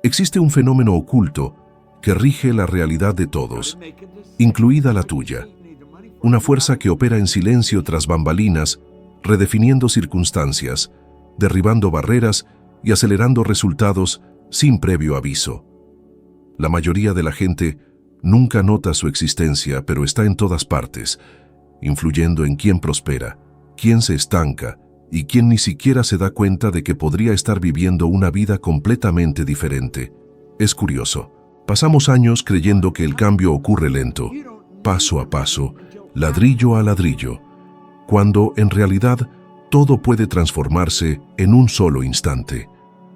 Existe un fenómeno oculto que rige la realidad de todos, incluida la tuya. Una fuerza que opera en silencio tras bambalinas, redefiniendo circunstancias, derribando barreras y acelerando resultados sin previo aviso. La mayoría de la gente nunca nota su existencia, pero está en todas partes, influyendo en quién prospera, quién se estanca y quién ni siquiera se da cuenta de que podría estar viviendo una vida completamente diferente. Es curioso. Pasamos años creyendo que el cambio ocurre lento, paso a paso, ladrillo a ladrillo, cuando en realidad todo puede transformarse en un solo instante.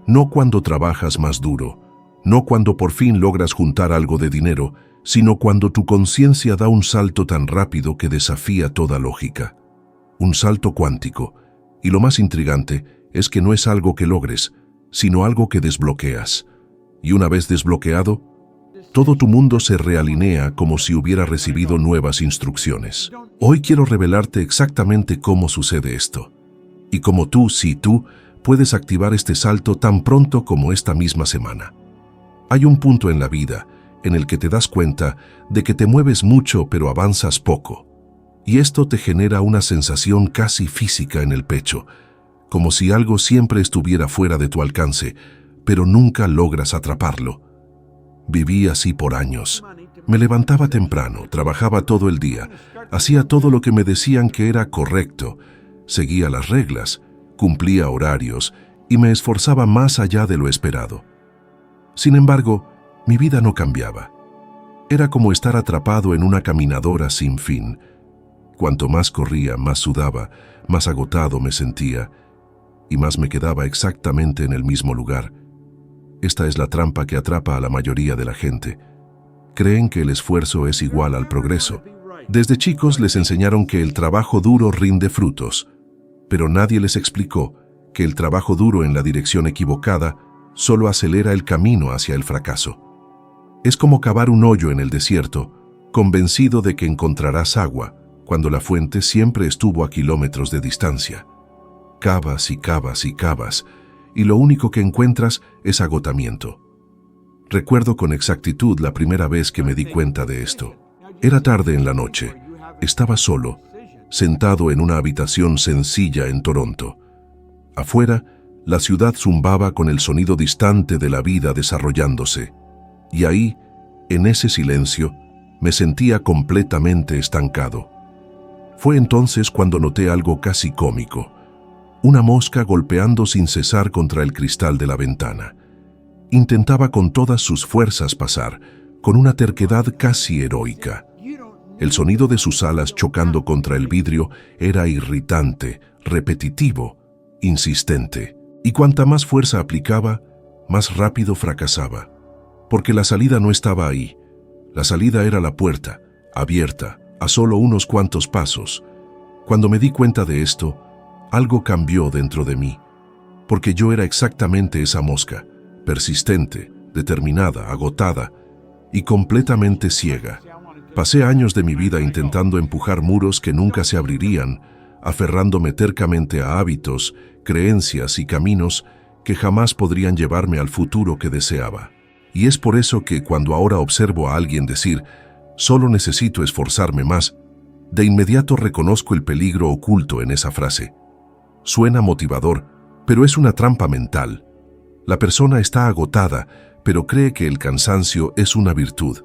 No cuando trabajas más duro, no cuando por fin logras juntar algo de dinero, sino cuando tu conciencia da un salto tan rápido que desafía toda lógica. Un salto cuántico. Y lo más intrigante es que no es algo que logres, sino algo que desbloqueas. Y una vez desbloqueado, todo tu mundo se realinea como si hubiera recibido nuevas instrucciones. Hoy quiero revelarte exactamente cómo sucede esto. Y cómo tú, puedes activar este salto tan pronto como esta misma semana. Hay un punto en la vida en el que te das cuenta de que te mueves mucho pero avanzas poco. Y esto te genera una sensación casi física en el pecho, como si algo siempre estuviera fuera de tu alcance, pero nunca logras atraparlo. Viví así por años. Me levantaba temprano, trabajaba todo el día, hacía todo lo que me decían que era correcto, seguía las reglas, cumplía horarios y me esforzaba más allá de lo esperado. Sin embargo, mi vida no cambiaba. Era como estar atrapado en una caminadora sin fin. Cuanto más corría, más sudaba, más agotado me sentía y más me quedaba exactamente en el mismo lugar. Esta es la trampa que atrapa a la mayoría de la gente. Creen que el esfuerzo es igual al progreso. Desde chicos les enseñaron que el trabajo duro rinde frutos, pero nadie les explicó que el trabajo duro en la dirección equivocada solo acelera el camino hacia el fracaso. Es como cavar un hoyo en el desierto, convencido de que encontrarás agua, cuando la fuente siempre estuvo a kilómetros de distancia. Cavas y cavas y cavas, y lo único que encuentras es agotamiento. Recuerdo con exactitud la primera vez que me di cuenta de esto. Era tarde en la noche. Estaba solo, sentado en una habitación sencilla en Toronto. Afuera, la ciudad zumbaba con el sonido distante de la vida desarrollándose. Y ahí, en ese silencio, me sentía completamente estancado. Fue entonces cuando noté algo casi cómico. Una mosca golpeando sin cesar contra el cristal de la ventana. Intentaba con todas sus fuerzas pasar, con una terquedad casi heroica. El sonido de sus alas chocando contra el vidrio era irritante, repetitivo, insistente. Y cuanta más fuerza aplicaba, más rápido fracasaba. Porque la salida no estaba ahí. La salida era la puerta, abierta, a solo unos cuantos pasos. Cuando me di cuenta de esto, algo cambió dentro de mí, porque yo era exactamente esa mosca, persistente, determinada, agotada y completamente ciega. Pasé años de mi vida intentando empujar muros que nunca se abrirían, aferrándome tercamente a hábitos, creencias y caminos que jamás podrían llevarme al futuro que deseaba. Y es por eso que cuando ahora observo a alguien decir, solo necesito esforzarme más, de inmediato reconozco el peligro oculto en esa frase. Suena motivador, pero es una trampa mental. La persona está agotada, pero cree que el cansancio es una virtud.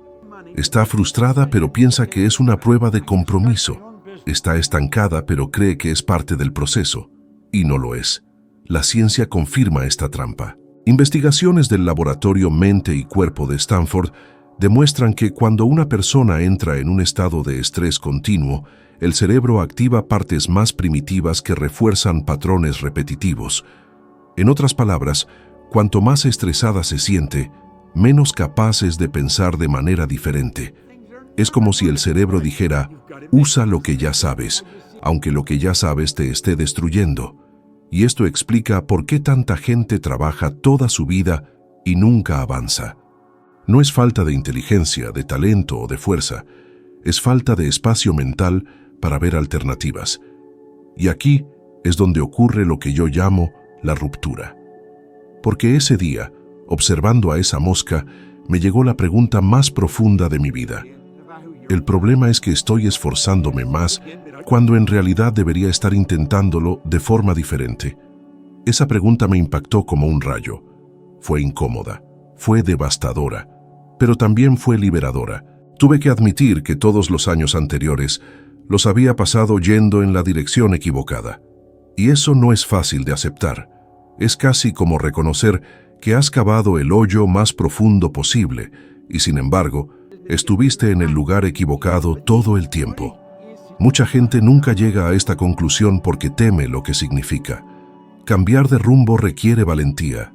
Está frustrada, pero piensa que es una prueba de compromiso. Está estancada, pero cree que es parte del proceso. Y no lo es. La ciencia confirma esta trampa. Investigaciones del laboratorio Mente y Cuerpo de Stanford demuestran que cuando una persona entra en un estado de estrés continuo, el cerebro activa partes más primitivas que refuerzan patrones repetitivos. En otras palabras, cuanto más estresada se siente, menos capaz es de pensar de manera diferente. Es como si el cerebro dijera, usa lo que ya sabes, aunque lo que ya sabes te esté destruyendo. Y esto explica por qué tanta gente trabaja toda su vida y nunca avanza. No es falta de inteligencia, de talento o de fuerza, es falta de espacio mental para ver alternativas. Y aquí es donde ocurre lo que yo llamo la ruptura. Porque ese día, Observando a esa mosca, me llegó la pregunta más profunda de mi vida. El problema es que estoy esforzándome más cuando en realidad debería estar intentándolo de forma diferente. Esa pregunta me impactó como un rayo. Fue incómoda, fue devastadora, pero también fue liberadora. Tuve que admitir que todos los años anteriores los había pasado yendo en la dirección equivocada. Y eso no es fácil de aceptar. Es casi como reconocer que has cavado el hoyo más profundo posible y, sin embargo, estuviste en el lugar equivocado todo el tiempo. Mucha gente nunca llega a esta conclusión porque teme lo que significa. Cambiar de rumbo requiere valentía.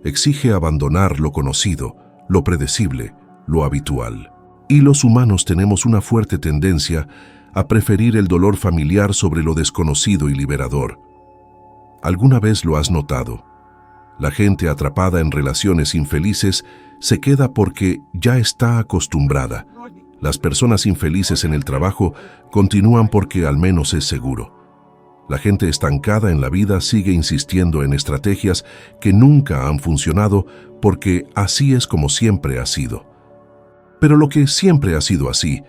Exige abandonar lo conocido, lo predecible, lo habitual. Y los humanos tenemos una fuerte tendencia a preferir el dolor familiar sobre lo desconocido y liberador. ¿Alguna vez lo has notado? La gente atrapada en relaciones infelices se queda porque ya está acostumbrada. Las personas infelices en el trabajo continúan porque al menos es seguro. La gente estancada en la vida sigue insistiendo en estrategias que nunca han funcionado porque así es como siempre ha sido. Pero lo que siempre ha sido así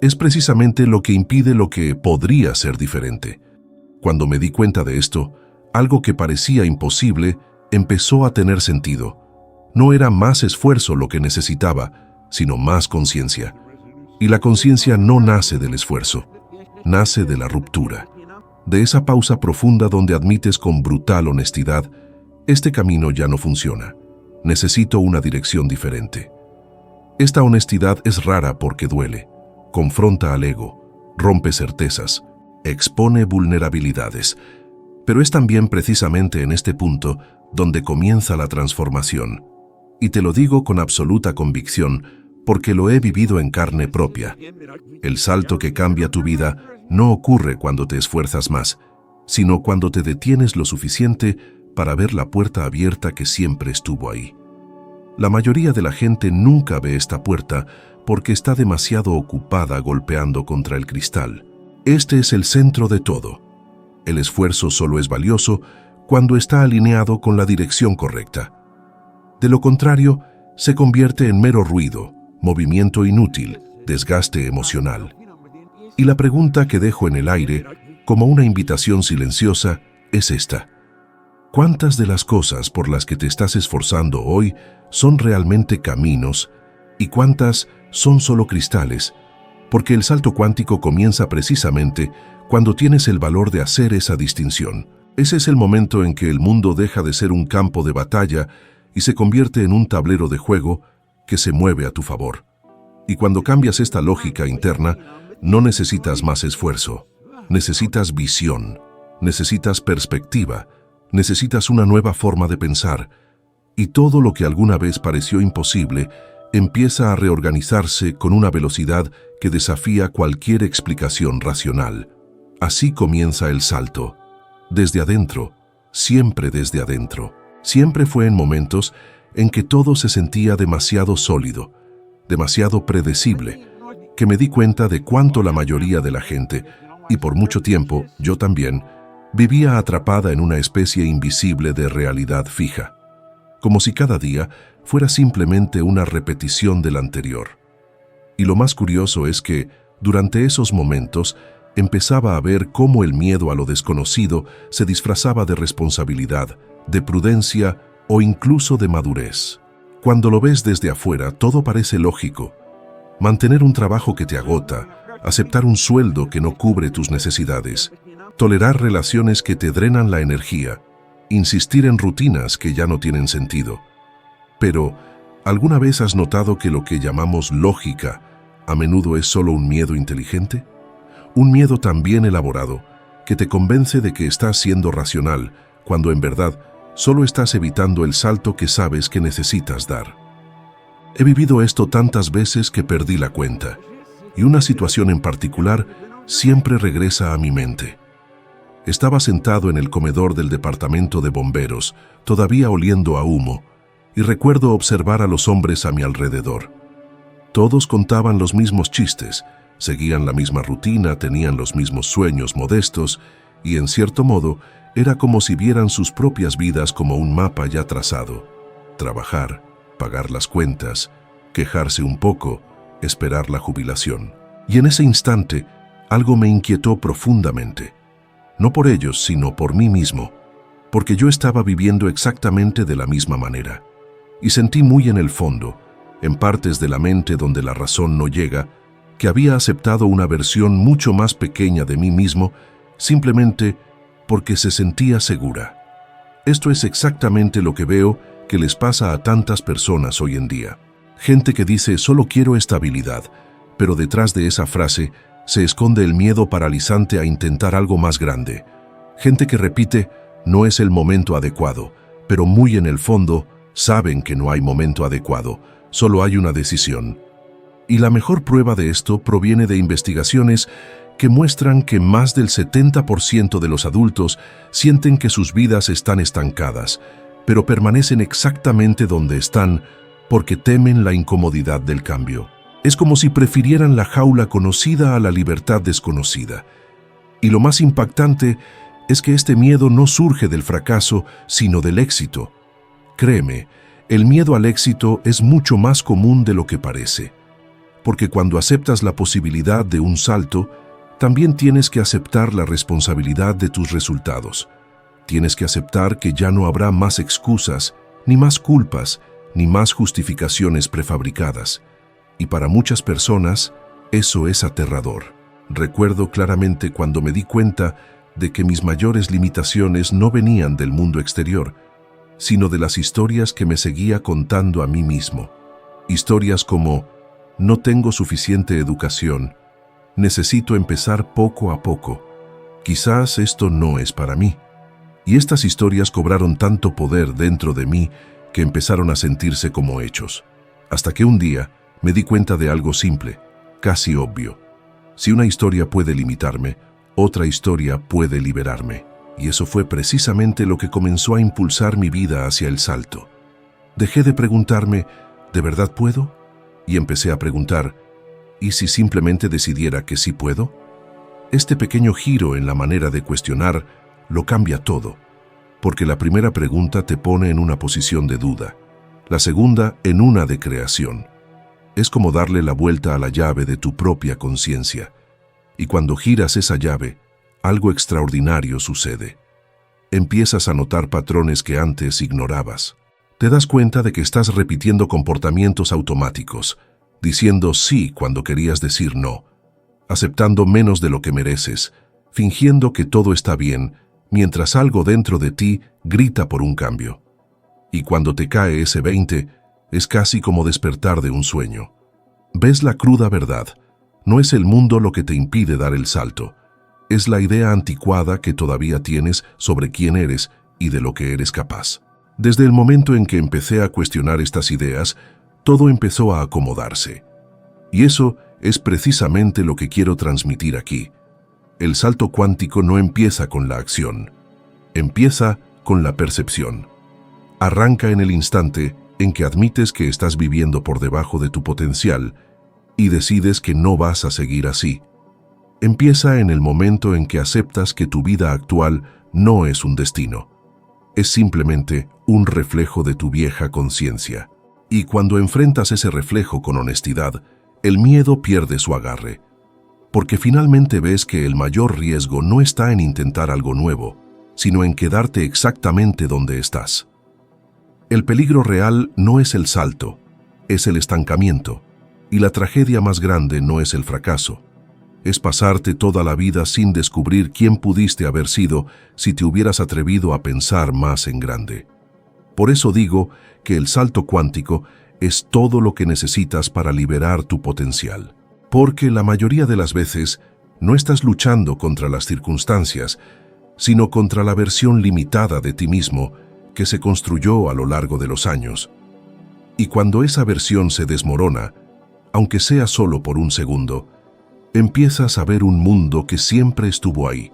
es precisamente lo que impide lo que podría ser diferente. Cuando me di cuenta de esto, algo que parecía imposible empezó a tener sentido. No era más esfuerzo lo que necesitaba, sino más conciencia. Y la conciencia no nace del esfuerzo, nace de la ruptura. De esa pausa profunda donde admites con brutal honestidad, este camino ya no funciona. Necesito una dirección diferente. Esta honestidad es rara porque duele, confronta al ego, rompe certezas, expone vulnerabilidades. Pero es también precisamente en este punto donde comienza la transformación. Y te lo digo con absoluta convicción, porque lo he vivido en carne propia. El salto que cambia tu vida no ocurre cuando te esfuerzas más, sino cuando te detienes lo suficiente para ver la puerta abierta que siempre estuvo ahí. La mayoría de la gente nunca ve esta puerta porque está demasiado ocupada golpeando contra el cristal. Este es el centro de todo. El esfuerzo solo es valioso cuando está alineado con la dirección correcta. De lo contrario, se convierte en mero ruido, movimiento inútil, desgaste emocional. Y la pregunta que dejo en el aire, como una invitación silenciosa, es esta. ¿Cuántas de las cosas por las que te estás esforzando hoy son realmente caminos y cuántas son solo cristales? Porque el salto cuántico comienza precisamente cuando tienes el valor de hacer esa distinción. Ese es el momento en que el mundo deja de ser un campo de batalla y se convierte en un tablero de juego que se mueve a tu favor. Y cuando cambias esta lógica interna, no necesitas más esfuerzo, necesitas visión, necesitas perspectiva, necesitas una nueva forma de pensar, y todo lo que alguna vez pareció imposible empieza a reorganizarse con una velocidad que desafía cualquier explicación racional. Así comienza el salto, desde adentro, siempre desde adentro. Siempre fue en momentos en que todo se sentía demasiado sólido, demasiado predecible, que me di cuenta de cuánto la mayoría de la gente, y por mucho tiempo yo también, vivía atrapada en una especie invisible de realidad fija, como si cada día fuera simplemente una repetición del anterior. Y lo más curioso es que, durante esos momentos, empezaba a ver cómo el miedo a lo desconocido se disfrazaba de responsabilidad, de prudencia o incluso de madurez. Cuando lo ves desde afuera, todo parece lógico. Mantener un trabajo que te agota, aceptar un sueldo que no cubre tus necesidades, tolerar relaciones que te drenan la energía, insistir en rutinas que ya no tienen sentido. Pero, ¿alguna vez has notado que lo que llamamos lógica a menudo es solo un miedo inteligente? Un miedo tan bien elaborado que te convence de que estás siendo racional, cuando en verdad solo estás evitando el salto que sabes que necesitas dar. He vivido esto tantas veces que perdí la cuenta, y una situación en particular siempre regresa a mi mente. Estaba sentado en el comedor del departamento de bomberos, todavía oliendo a humo, y recuerdo observar a los hombres a mi alrededor. Todos contaban los mismos chistes, seguían la misma rutina, tenían los mismos sueños modestos, y en cierto modo era como si vieran sus propias vidas como un mapa ya trazado. trabajar, pagar las cuentas, quejarse un poco, esperar la jubilación. Y en ese instante, algo me inquietó profundamente. No por ellos, sino por mí mismo, porque yo estaba viviendo exactamente de la misma manera. Y sentí muy en el fondo, en partes de la mente donde la razón no llega, que había aceptado una versión mucho más pequeña de mí mismo, simplemente porque se sentía segura. Esto es exactamente lo que veo que les pasa a tantas personas hoy en día. Gente que dice, solo quiero estabilidad, pero detrás de esa frase se esconde el miedo paralizante a intentar algo más grande. Gente que repite, no es el momento adecuado, pero muy en el fondo saben que no hay momento adecuado, solo hay una decisión. Y la mejor prueba de esto proviene de investigaciones que muestran que más del 70% de los adultos sienten que sus vidas están estancadas, pero permanecen exactamente donde están porque temen la incomodidad del cambio. Es como si prefirieran la jaula conocida a la libertad desconocida. Y lo más impactante es que este miedo no surge del fracaso, sino del éxito. Créeme, el miedo al éxito es mucho más común de lo que parece. Porque cuando aceptas la posibilidad de un salto, también tienes que aceptar la responsabilidad de tus resultados. Tienes que aceptar que ya no habrá más excusas, ni más culpas, ni más justificaciones prefabricadas. Y para muchas personas, eso es aterrador. Recuerdo claramente cuando me di cuenta de que mis mayores limitaciones no venían del mundo exterior, sino de las historias que me seguía contando a mí mismo. Historias como, no tengo suficiente educación, necesito empezar poco a poco, quizás esto no es para mí. Y estas historias cobraron tanto poder dentro de mí que empezaron a sentirse como hechos. Hasta que un día me di cuenta de algo simple, casi obvio. Si una historia puede limitarme, otra historia puede liberarme. Y eso fue precisamente lo que comenzó a impulsar mi vida hacia el salto. Dejé de preguntarme, ¿de verdad puedo? Y empecé a preguntar, ¿y si simplemente decidiera que sí puedo? Este pequeño giro en la manera de cuestionar lo cambia todo, porque la primera pregunta te pone en una posición de duda, la segunda en una de creación. Es como darle la vuelta a la llave de tu propia conciencia, y cuando giras esa llave, algo extraordinario sucede. Empiezas a notar patrones que antes ignorabas. Te das cuenta de que estás repitiendo comportamientos automáticos, diciendo sí cuando querías decir no, aceptando menos de lo que mereces, fingiendo que todo está bien, mientras algo dentro de ti grita por un cambio. Y cuando te cae ese 20, es casi como despertar de un sueño. Ves la cruda verdad. No es el mundo lo que te impide dar el salto. Es la idea anticuada que todavía tienes sobre quién eres y de lo que eres capaz. Desde el momento en que empecé a cuestionar estas ideas, todo empezó a acomodarse. Y eso es precisamente lo que quiero transmitir aquí. El salto cuántico no empieza con la acción. Empieza con la percepción. Arranca en el instante en que admites que estás viviendo por debajo de tu potencial y decides que no vas a seguir así. Empieza en el momento en que aceptas que tu vida actual no es un destino. Es simplemente un reflejo de tu vieja conciencia. Y cuando enfrentas ese reflejo con honestidad, el miedo pierde su agarre. Porque finalmente ves que el mayor riesgo no está en intentar algo nuevo, sino en quedarte exactamente donde estás. El peligro real no es el salto, es el estancamiento. Y la tragedia más grande no es el fracaso. Es pasarte toda la vida sin descubrir quién pudiste haber sido si te hubieras atrevido a pensar más en grande. Por eso digo que el salto cuántico es todo lo que necesitas para liberar tu potencial. Porque la mayoría de las veces no estás luchando contra las circunstancias, sino contra la versión limitada de ti mismo que se construyó a lo largo de los años. Y cuando esa versión se desmorona, aunque sea solo por un segundo, empiezas a ver un mundo que siempre estuvo ahí,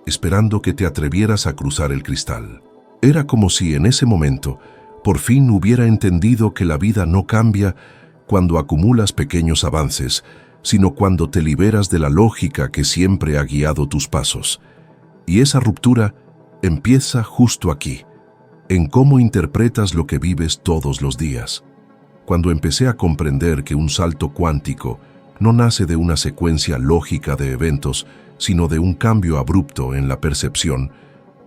esperando que te atrevieras a cruzar el cristal. Era como si en ese momento por fin hubiera entendido que la vida no cambia cuando acumulas pequeños avances, sino cuando te liberas de la lógica que siempre ha guiado tus pasos. Y esa ruptura empieza justo aquí, en cómo interpretas lo que vives todos los días. Cuando empecé a comprender que un salto cuántico no nace de una secuencia lógica de eventos, sino de un cambio abrupto en la percepción,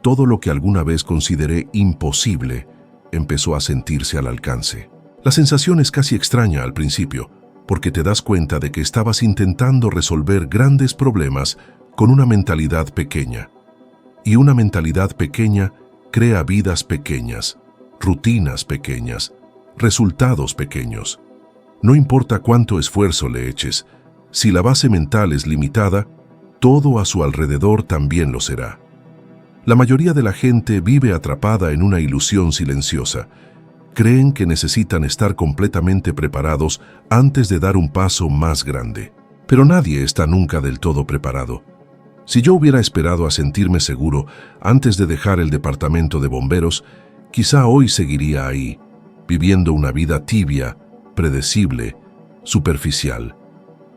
todo lo que alguna vez consideré imposible empezó a sentirse al alcance. La sensación es casi extraña al principio, porque te das cuenta de que estabas intentando resolver grandes problemas con una mentalidad pequeña. Y una mentalidad pequeña crea vidas pequeñas, rutinas pequeñas, resultados pequeños. No importa cuánto esfuerzo le eches, si la base mental es limitada, todo a su alrededor también lo será. La mayoría de la gente vive atrapada en una ilusión silenciosa. Creen que necesitan estar completamente preparados antes de dar un paso más grande. Pero nadie está nunca del todo preparado. Si yo hubiera esperado a sentirme seguro antes de dejar el departamento de bomberos, quizá hoy seguiría ahí, viviendo una vida tibia, predecible, superficial.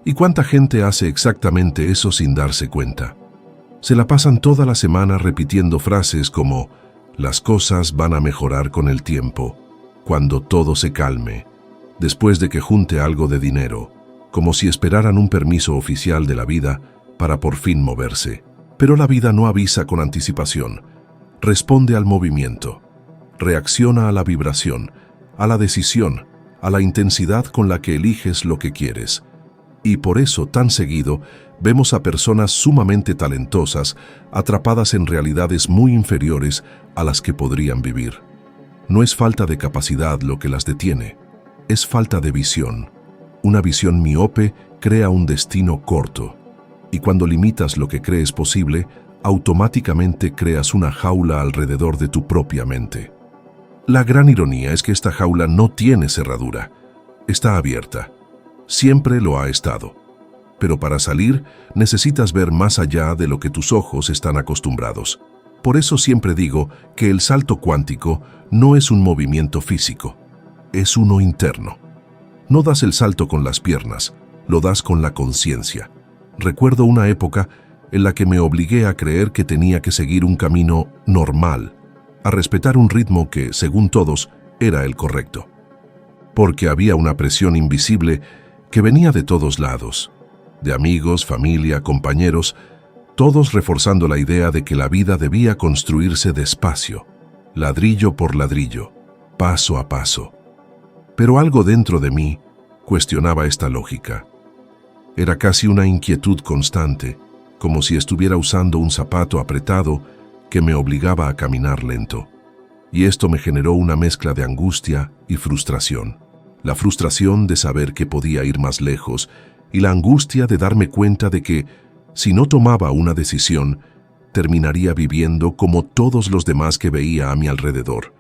¿Y cuánta gente hace exactamente eso sin darse cuenta? Se la pasan toda la semana repitiendo frases como «las cosas van a mejorar con el tiempo», «cuando todo se calme», «después de que junte algo de dinero», como si esperaran un permiso oficial de la vida para por fin moverse. Pero la vida no avisa con anticipación, responde al movimiento, reacciona a la vibración, a la decisión, a la intensidad con la que eliges lo que quieres. Y por eso, tan seguido, vemos a personas sumamente talentosas atrapadas en realidades muy inferiores a las que podrían vivir. No es falta de capacidad lo que las detiene, es falta de visión. Una visión miope crea un destino corto. Y cuando limitas lo que crees posible, automáticamente creas una jaula alrededor de tu propia mente. La gran ironía es que esta jaula no tiene cerradura, está abierta. Siempre lo ha estado. Pero para salir, necesitas ver más allá de lo que tus ojos están acostumbrados. Por eso siempre digo que el salto cuántico no es un movimiento físico, es uno interno. No das el salto con las piernas, lo das con la conciencia. Recuerdo una época en la que me obligué a creer que tenía que seguir un camino normal, a respetar un ritmo que, según todos, era el correcto. Porque había una presión invisible que venía de todos lados, de amigos, familia, compañeros, todos reforzando la idea de que la vida debía construirse despacio, ladrillo por ladrillo, paso a paso. Pero algo dentro de mí cuestionaba esta lógica. Era casi una inquietud constante, como si estuviera usando un zapato apretado que me obligaba a caminar lento. Y esto me generó una mezcla de angustia y frustración. La frustración de saber que podía ir más lejos y la angustia de darme cuenta de que, si no tomaba una decisión, terminaría viviendo como todos los demás que veía a mi alrededor,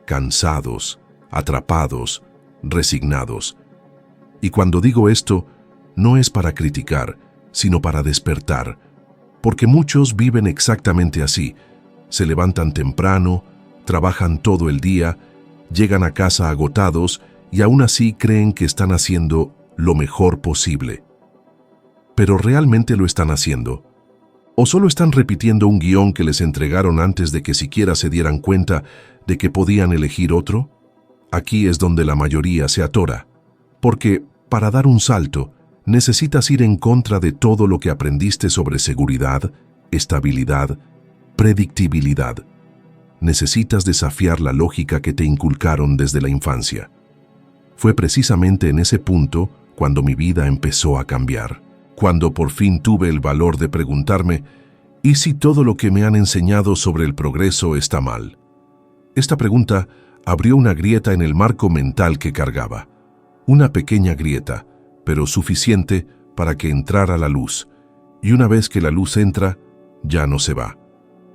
cansados, atrapados, resignados. Y cuando digo esto, no es para criticar, sino para despertar, porque muchos viven exactamente así. Se levantan temprano, trabajan todo el día, llegan a casa agotados y aún así creen que están haciendo lo mejor posible. ¿Pero realmente lo están haciendo? ¿O solo están repitiendo un guión que les entregaron antes de que siquiera se dieran cuenta de que podían elegir otro? Aquí es donde la mayoría se atora, porque para dar un salto necesitas ir en contra de todo lo que aprendiste sobre seguridad, estabilidad, predictibilidad. Necesitas desafiar la lógica que te inculcaron desde la infancia. Fue precisamente en ese punto cuando mi vida empezó a cambiar, cuando por fin tuve el valor de preguntarme, ¿y si todo lo que me han enseñado sobre el progreso está mal? Esta pregunta abrió una grieta en el marco mental que cargaba. Una pequeña grieta, pero suficiente para que entrara la luz. Y una vez que la luz entra, ya no se va.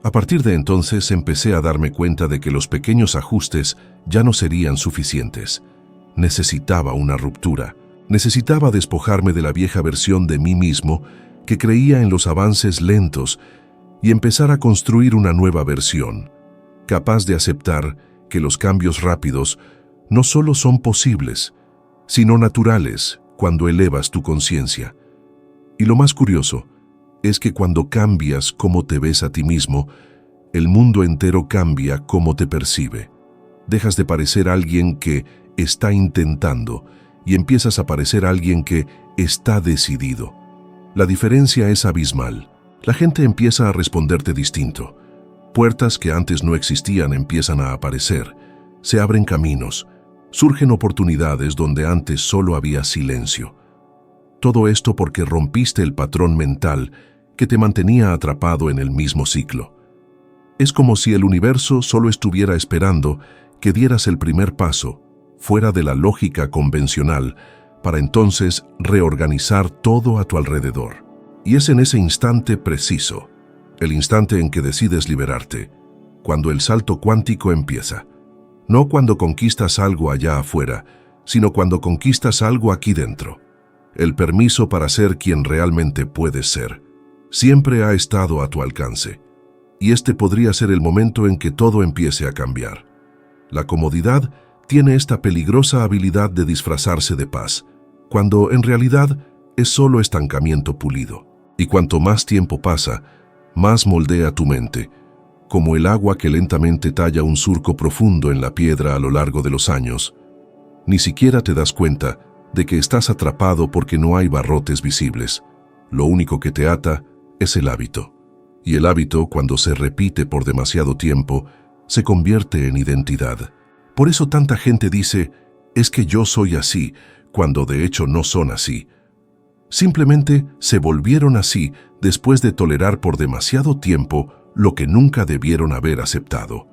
A partir de entonces empecé a darme cuenta de que los pequeños ajustes ya no serían suficientes. Necesitaba una ruptura. Necesitaba despojarme de la vieja versión de mí mismo que creía en los avances lentos y empezar a construir una nueva versión, capaz de aceptar que los cambios rápidos no solo son posibles, sino naturales cuando elevas tu conciencia. Y lo más curioso es que cuando cambias cómo te ves a ti mismo, el mundo entero cambia cómo te percibe. Dejas de parecer alguien que está intentando y empiezas a parecer alguien que está decidido. La diferencia es abismal. La gente empieza a responderte distinto. Puertas que antes no existían empiezan a aparecer. Se abren caminos. Surgen oportunidades donde antes solo había silencio. Todo esto porque rompiste el patrón mental que te mantenía atrapado en el mismo ciclo. Es como si el universo solo estuviera esperando que dieras el primer paso, fuera de la lógica convencional, para entonces reorganizar todo a tu alrededor. Y es en ese instante preciso, el instante en que decides liberarte, cuando el salto cuántico empieza. No cuando conquistas algo allá afuera, sino cuando conquistas algo aquí dentro. El permiso para ser quien realmente puedes ser siempre ha estado a tu alcance. Y este podría ser el momento en que todo empiece a cambiar. La comodidad tiene esta peligrosa habilidad de disfrazarse de paz, cuando en realidad es solo estancamiento pulido. Y cuanto más tiempo pasa, más moldea tu mente, como el agua que lentamente talla un surco profundo en la piedra a lo largo de los años. Ni siquiera te das cuenta de que estás atrapado porque no hay barrotes visibles. Lo único que te ata es el hábito. Y el hábito, cuando se repite por demasiado tiempo, se convierte en identidad. Por eso tanta gente dice, es que yo soy así, cuando de hecho no son así. Simplemente se volvieron así después de tolerar por demasiado tiempo lo que nunca debieron haber aceptado.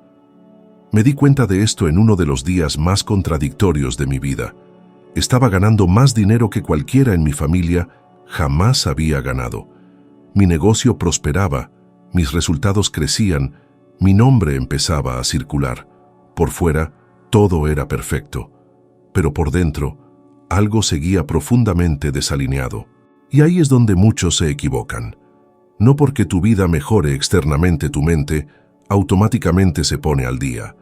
Me di cuenta de esto en uno de los días más contradictorios de mi vida. Estaba ganando más dinero que cualquiera en mi familia jamás había ganado. Mi negocio prosperaba, mis resultados crecían, mi nombre empezaba a circular. Por fuera, todo era perfecto, pero por dentro, algo seguía profundamente desalineado. Y ahí es donde muchos se equivocan. No porque tu vida mejore externamente tu mente, automáticamente se pone al día.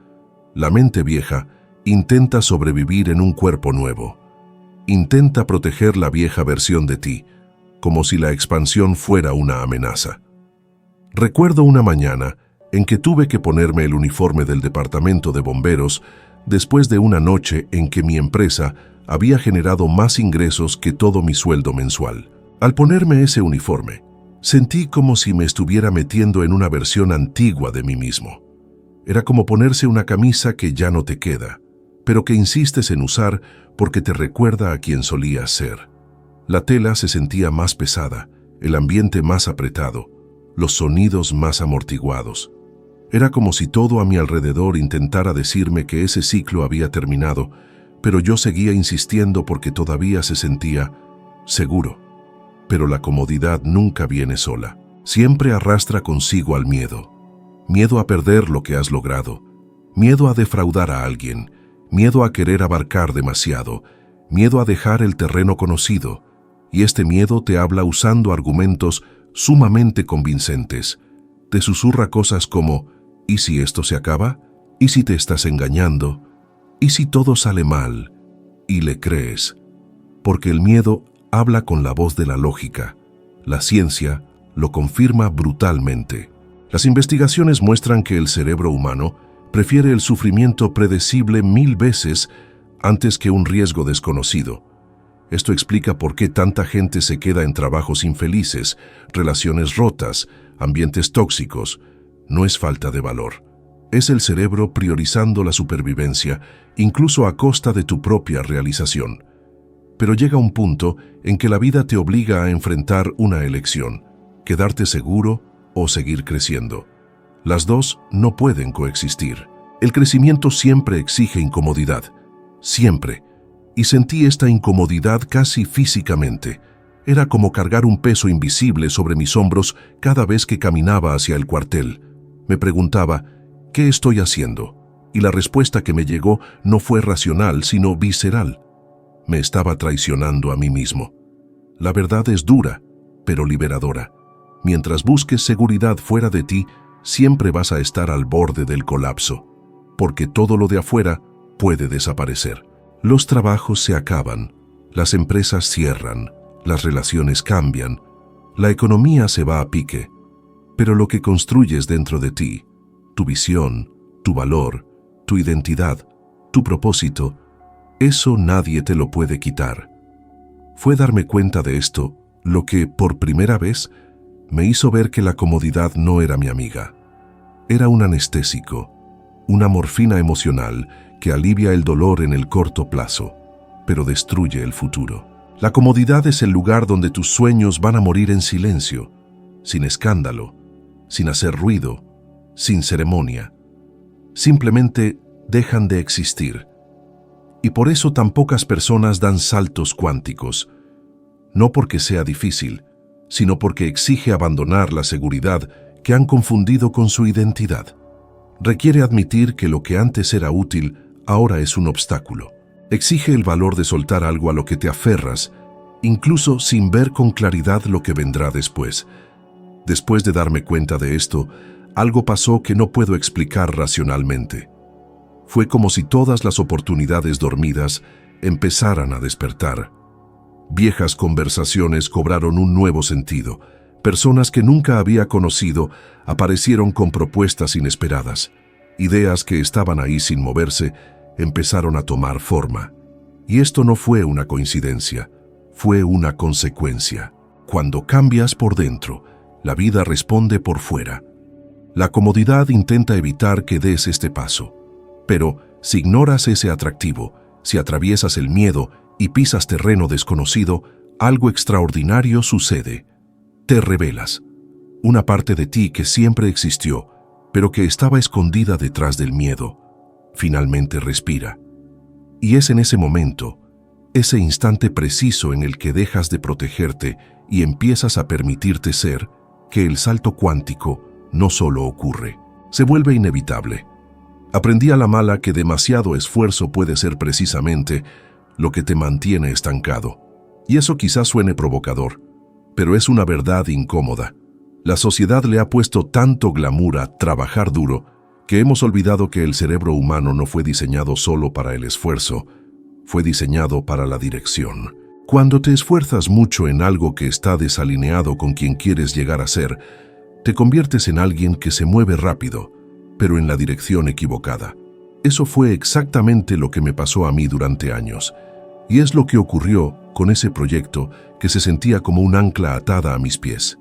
La mente vieja intenta sobrevivir en un cuerpo nuevo. Intenta proteger la vieja versión de ti, como si la expansión fuera una amenaza. Recuerdo una mañana en que tuve que ponerme el uniforme del departamento de bomberos después de una noche en que mi empresa había generado más ingresos que todo mi sueldo mensual. Al ponerme ese uniforme, sentí como si me estuviera metiendo en una versión antigua de mí mismo. Era como ponerse una camisa que ya no te queda, pero que insistes en usar porque te recuerda a quien solías ser. La tela se sentía más pesada, el ambiente más apretado, los sonidos más amortiguados. Era como si todo a mi alrededor intentara decirme que ese ciclo había terminado, pero yo seguía insistiendo porque todavía se sentía seguro. Pero la comodidad nunca viene sola. Siempre arrastra consigo al miedo. Miedo a perder lo que has logrado. Miedo a defraudar a alguien. Miedo a querer abarcar demasiado. Miedo a dejar el terreno conocido. Y este miedo te habla usando argumentos sumamente convincentes. Te susurra cosas como, ¿y si esto se acaba? ¿Y si te estás engañando? ¿Y si todo sale mal? Y le crees. Porque el miedo habla con la voz de la lógica. La ciencia lo confirma brutalmente. Las investigaciones muestran que el cerebro humano prefiere el sufrimiento predecible 1000 veces antes que un riesgo desconocido. Esto explica por qué tanta gente se queda en trabajos infelices, relaciones rotas, ambientes tóxicos. No es falta de valor. Es el cerebro priorizando la supervivencia, incluso a costa de tu propia realización. Pero llega un punto en que la vida te obliga a enfrentar una elección, quedarte seguro o seguir creciendo. Las dos no pueden coexistir. El crecimiento siempre exige incomodidad, siempre. Y sentí esta incomodidad casi físicamente. Era como cargar un peso invisible sobre mis hombros cada vez que caminaba hacia el cuartel. Me preguntaba, ¿qué estoy haciendo? Y la respuesta que me llegó no fue racional, sino visceral. Me estaba traicionando a mí mismo. La verdad es dura, pero liberadora. Mientras busques seguridad fuera de ti, siempre vas a estar al borde del colapso, porque todo lo de afuera puede desaparecer. Los trabajos se acaban, las empresas cierran, las relaciones cambian, la economía se va a pique, pero lo que construyes dentro de ti tu visión, tu valor, tu identidad, tu propósito, eso nadie te lo puede quitar. Fue darme cuenta de esto lo que, por primera vez, me hizo ver que la comodidad no era mi amiga. Era un anestésico, una morfina emocional que alivia el dolor en el corto plazo, pero destruye el futuro. La comodidad es el lugar donde tus sueños van a morir en silencio, sin escándalo, sin hacer ruido, sin ceremonia. Simplemente dejan de existir. Y por eso tan pocas personas dan saltos cuánticos. No porque sea difícil, sino porque exige abandonar la seguridad que han confundido con su identidad. Requiere admitir que lo que antes era útil ahora es un obstáculo. Exige el valor de soltar algo a lo que te aferras, incluso sin ver con claridad lo que vendrá después. Después de darme cuenta de esto, algo pasó que no puedo explicar racionalmente. Fue como si todas las oportunidades dormidas empezaran a despertar. Viejas conversaciones cobraron un nuevo sentido. Personas que nunca había conocido aparecieron con propuestas inesperadas. Ideas que estaban ahí sin moverse empezaron a tomar forma. Y esto no fue una coincidencia, fue una consecuencia. Cuando cambias por dentro, la vida responde por fuera. La comodidad intenta evitar que des este paso. Pero si ignoras ese atractivo, si atraviesas el miedo y pisas terreno desconocido, algo extraordinario sucede. Te revelas. Una parte de ti que siempre existió, pero que estaba escondida detrás del miedo, finalmente respira. Y es en ese momento, ese instante preciso en el que dejas de protegerte y empiezas a permitirte ser, que el salto cuántico no solo ocurre, se vuelve inevitable. Aprendí a la mala que demasiado esfuerzo puede ser precisamente lo que te mantiene estancado. Y eso quizás suene provocador, pero es una verdad incómoda. La sociedad le ha puesto tanto glamour a trabajar duro que hemos olvidado que el cerebro humano no fue diseñado solo para el esfuerzo, fue diseñado para la dirección. Cuando te esfuerzas mucho en algo que está desalineado con quien quieres llegar a ser, te conviertes en alguien que se mueve rápido, pero en la dirección equivocada. Eso fue exactamente lo que me pasó a mí durante años, y es lo que ocurrió con ese proyecto que se sentía como un ancla atada a mis pies.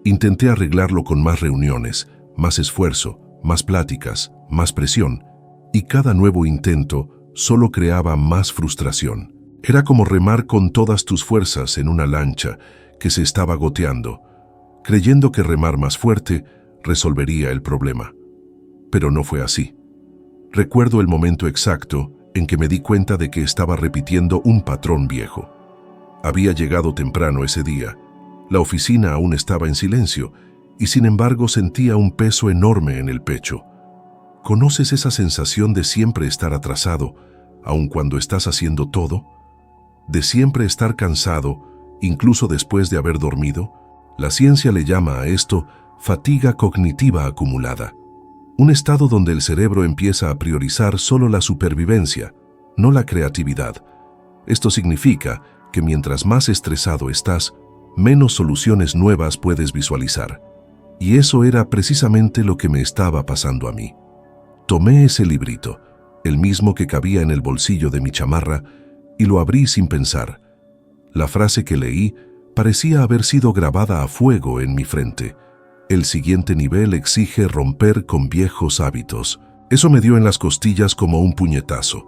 Intenté arreglarlo con más reuniones, más esfuerzo, más pláticas, más presión, y cada nuevo intento solo creaba más frustración. Era como remar con todas tus fuerzas en una lancha que se estaba goteando, creyendo que remar más fuerte resolvería el problema. Pero no fue así. Recuerdo el momento exacto en que me di cuenta de que estaba repitiendo un patrón viejo. Había llegado temprano ese día, la oficina aún estaba en silencio, y sin embargo sentía un peso enorme en el pecho. ¿Conoces esa sensación de siempre estar atrasado, aun cuando estás haciendo todo? ¿De siempre estar cansado, incluso después de haber dormido? La ciencia le llama a esto fatiga cognitiva acumulada. Un estado donde el cerebro empieza a priorizar solo la supervivencia, no la creatividad. Esto significa que mientras más estresado estás, menos soluciones nuevas puedes visualizar. Y eso era precisamente lo que me estaba pasando a mí. Tomé ese librito, el mismo que cabía en el bolsillo de mi chamarra, y lo abrí sin pensar. La frase que leí parecía haber sido grabada a fuego en mi frente. El siguiente nivel exige romper con viejos hábitos. Eso me dio en las costillas como un puñetazo.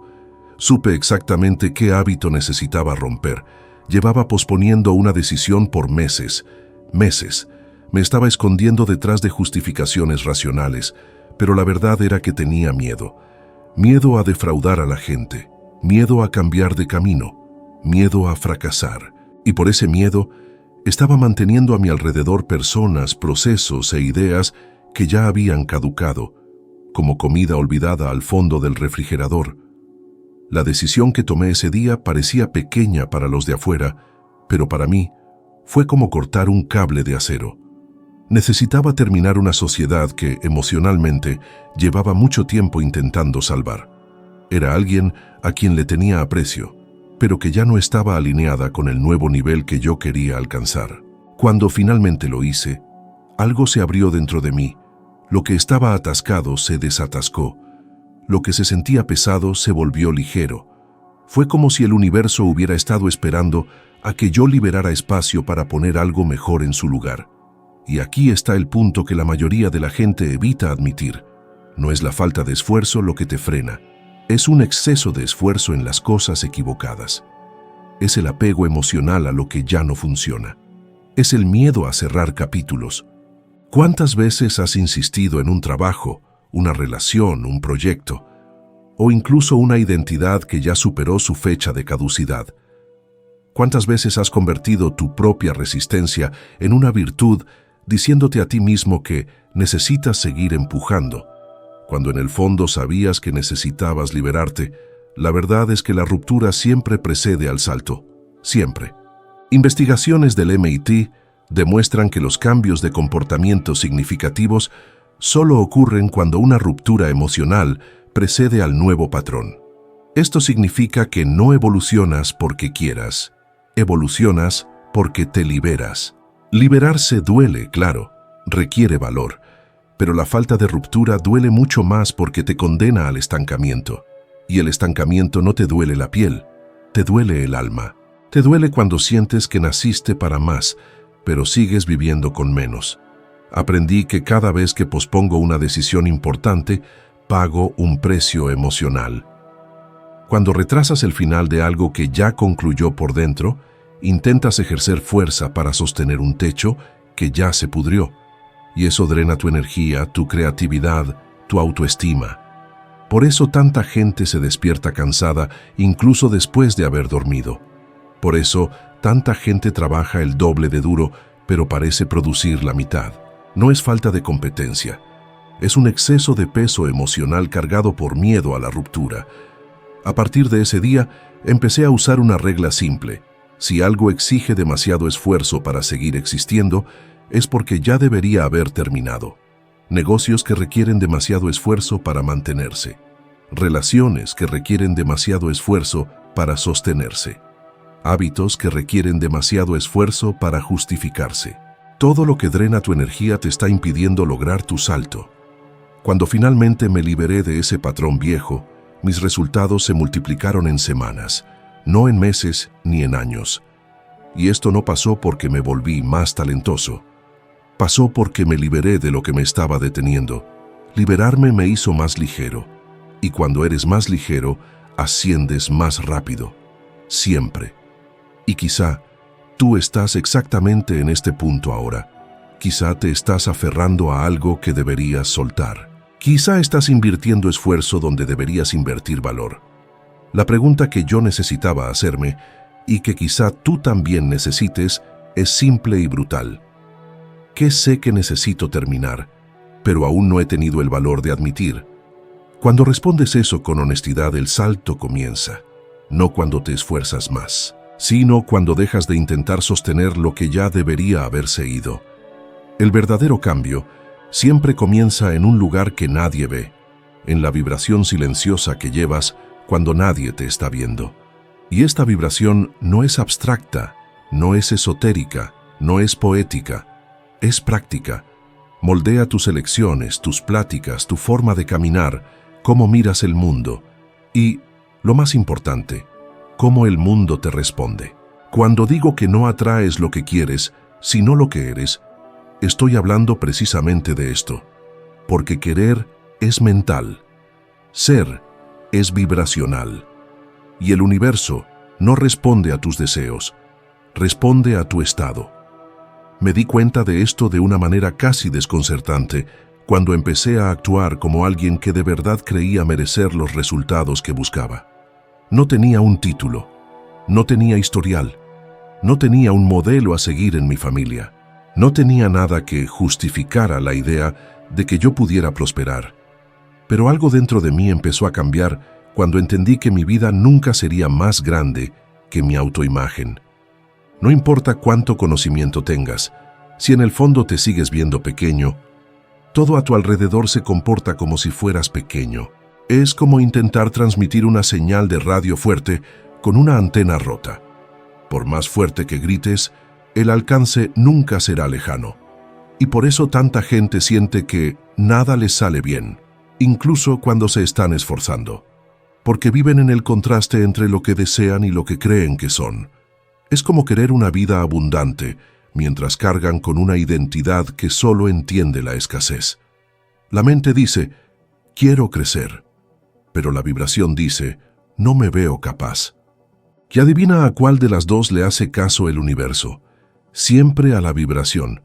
Supe exactamente qué hábito necesitaba romper. Llevaba posponiendo una decisión por meses. Me estaba escondiendo detrás de justificaciones racionales, pero la verdad era que tenía miedo. Miedo a defraudar a la gente, miedo a cambiar de camino, miedo a fracasar. Y por ese miedo, estaba manteniendo a mi alrededor personas, procesos e ideas que ya habían caducado, como comida olvidada al fondo del refrigerador. La decisión que tomé ese día parecía pequeña para los de afuera, pero para mí fue como cortar un cable de acero. Necesitaba terminar una sociedad que, emocionalmente, llevaba mucho tiempo intentando salvar. Era alguien a quien le tenía aprecio, pero que ya no estaba alineada con el nuevo nivel que yo quería alcanzar. Cuando finalmente lo hice, algo se abrió dentro de mí, Lo que estaba atascado se desatascó. Lo que se sentía pesado se volvió ligero. Fue como si el universo hubiera estado esperando a que yo liberara espacio para poner algo mejor en su lugar. Y aquí está el punto que la mayoría de la gente evita admitir. No es la falta de esfuerzo lo que te frena. Es un exceso de esfuerzo en las cosas equivocadas. Es el apego emocional a lo que ya no funciona. Es el miedo a cerrar capítulos. ¿Cuántas veces has insistido en un trabajo, una relación, un proyecto, o incluso una identidad que ya superó su fecha de caducidad? ¿Cuántas veces has convertido tu propia resistencia en una virtud, diciéndote a ti mismo que necesitas seguir empujando, cuando en el fondo sabías que necesitabas liberarte? La verdad es que la ruptura siempre precede al salto, siempre. Investigaciones del MIT demuestran que los cambios de comportamiento significativos solo ocurren cuando una ruptura emocional precede al nuevo patrón. Esto significa que no evolucionas porque quieras, evolucionas porque te liberas. Liberarse duele, claro, requiere valor, pero la falta de ruptura duele mucho más porque te condena al estancamiento. Y el estancamiento no te duele la piel, te duele el alma. Te duele cuando sientes que naciste para más, pero sigues viviendo con menos. Aprendí que cada vez que pospongo una decisión importante, pago un precio emocional. Cuando retrasas el final de algo que ya concluyó por dentro, intentas ejercer fuerza para sostener un techo que ya se pudrió, y eso drena tu energía, tu creatividad, tu autoestima. Por eso tanta gente se despierta cansada incluso después de haber dormido. Por eso tanta gente trabaja el doble de duro, pero parece producir la mitad. No es falta de competencia. Es un exceso de peso emocional cargado por miedo a la ruptura. A partir de ese día, empecé a usar una regla simple. Si algo exige demasiado esfuerzo para seguir existiendo, es porque ya debería haber terminado. Negocios que requieren demasiado esfuerzo para mantenerse. Relaciones que requieren demasiado esfuerzo para sostenerse. Hábitos que requieren demasiado esfuerzo para justificarse. Todo lo que drena tu energía te está impidiendo lograr tu salto. Cuando finalmente me liberé de ese patrón viejo, mis resultados se multiplicaron en semanas, no en meses ni en años. Y esto no pasó porque me volví más talentoso. Pasó porque me liberé de lo que me estaba deteniendo. Liberarme me hizo más ligero. Y cuando eres más ligero, asciendes más rápido. Siempre. Y quizá tú estás exactamente en este punto ahora. Quizá te estás aferrando a algo que deberías soltar. Quizá estás invirtiendo esfuerzo donde deberías invertir valor. La pregunta que yo necesitaba hacerme, y que quizá tú también necesites, es simple y brutal. ¿Qué sé que necesito terminar, pero aún no he tenido el valor de admitir? Cuando respondes eso con honestidad, el salto comienza. No cuando te esfuerzas más, sino cuando dejas de intentar sostener lo que ya debería haberse ido. El verdadero cambio siempre comienza en un lugar que nadie ve, en la vibración silenciosa que llevas cuando nadie te está viendo. Y esta vibración no es abstracta, no es esotérica, no es poética, es práctica. Moldea tus elecciones, tus pláticas, tu forma de caminar, cómo miras el mundo y, lo más importante, cómo el mundo te responde. Cuando digo que no atraes lo que quieres, sino lo que eres, estoy hablando precisamente de esto, porque querer es mental, ser es vibracional, y el universo no responde a tus deseos, responde a tu estado. Me di cuenta de esto de una manera casi desconcertante cuando empecé a actuar como alguien que de verdad creía merecer los resultados que buscaba. No tenía un título, no tenía historial, no tenía un modelo a seguir en mi familia, no tenía nada que justificara la idea de que yo pudiera prosperar. Pero algo dentro de mí empezó a cambiar cuando entendí que mi vida nunca sería más grande que mi autoimagen. No importa cuánto conocimiento tengas, si en el fondo te sigues viendo pequeño, todo a tu alrededor se comporta como si fueras pequeño. Es como intentar transmitir una señal de radio fuerte con una antena rota. Por más fuerte que grites, el alcance nunca será lejano. Y por eso tanta gente siente que nada les sale bien, incluso cuando se están esforzando. Porque viven en el contraste entre lo que desean y lo que creen que son. Es como querer una vida abundante, mientras cargan con una identidad que solo entiende la escasez. La mente dice, quiero crecer, pero la vibración dice, no me veo capaz. ¿Y adivina a cuál de las dos le hace caso el universo? Siempre a la vibración.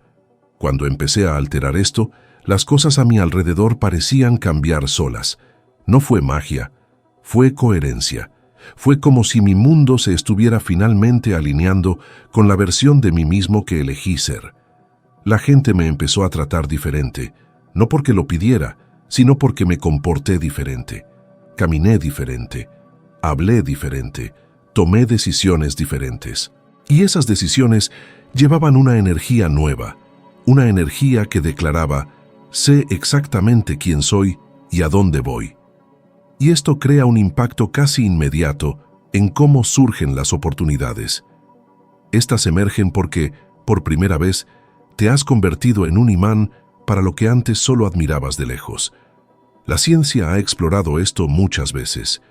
Cuando empecé a alterar esto, las cosas a mi alrededor parecían cambiar solas. No fue magia, fue coherencia. Fue como si mi mundo se estuviera finalmente alineando con la versión de mí mismo que elegí ser. La gente me empezó a tratar diferente, no porque lo pidiera, sino porque me comporté diferente. Caminé diferente, hablé diferente, tomé decisiones diferentes. Y esas decisiones llevaban una energía nueva, una energía que declaraba, sé exactamente quién soy y a dónde voy. Y esto crea un impacto casi inmediato en cómo surgen las oportunidades. Estas emergen porque, por primera vez, te has convertido en un imán para lo que antes solo admirabas de lejos. La ciencia ha explorado esto muchas veces.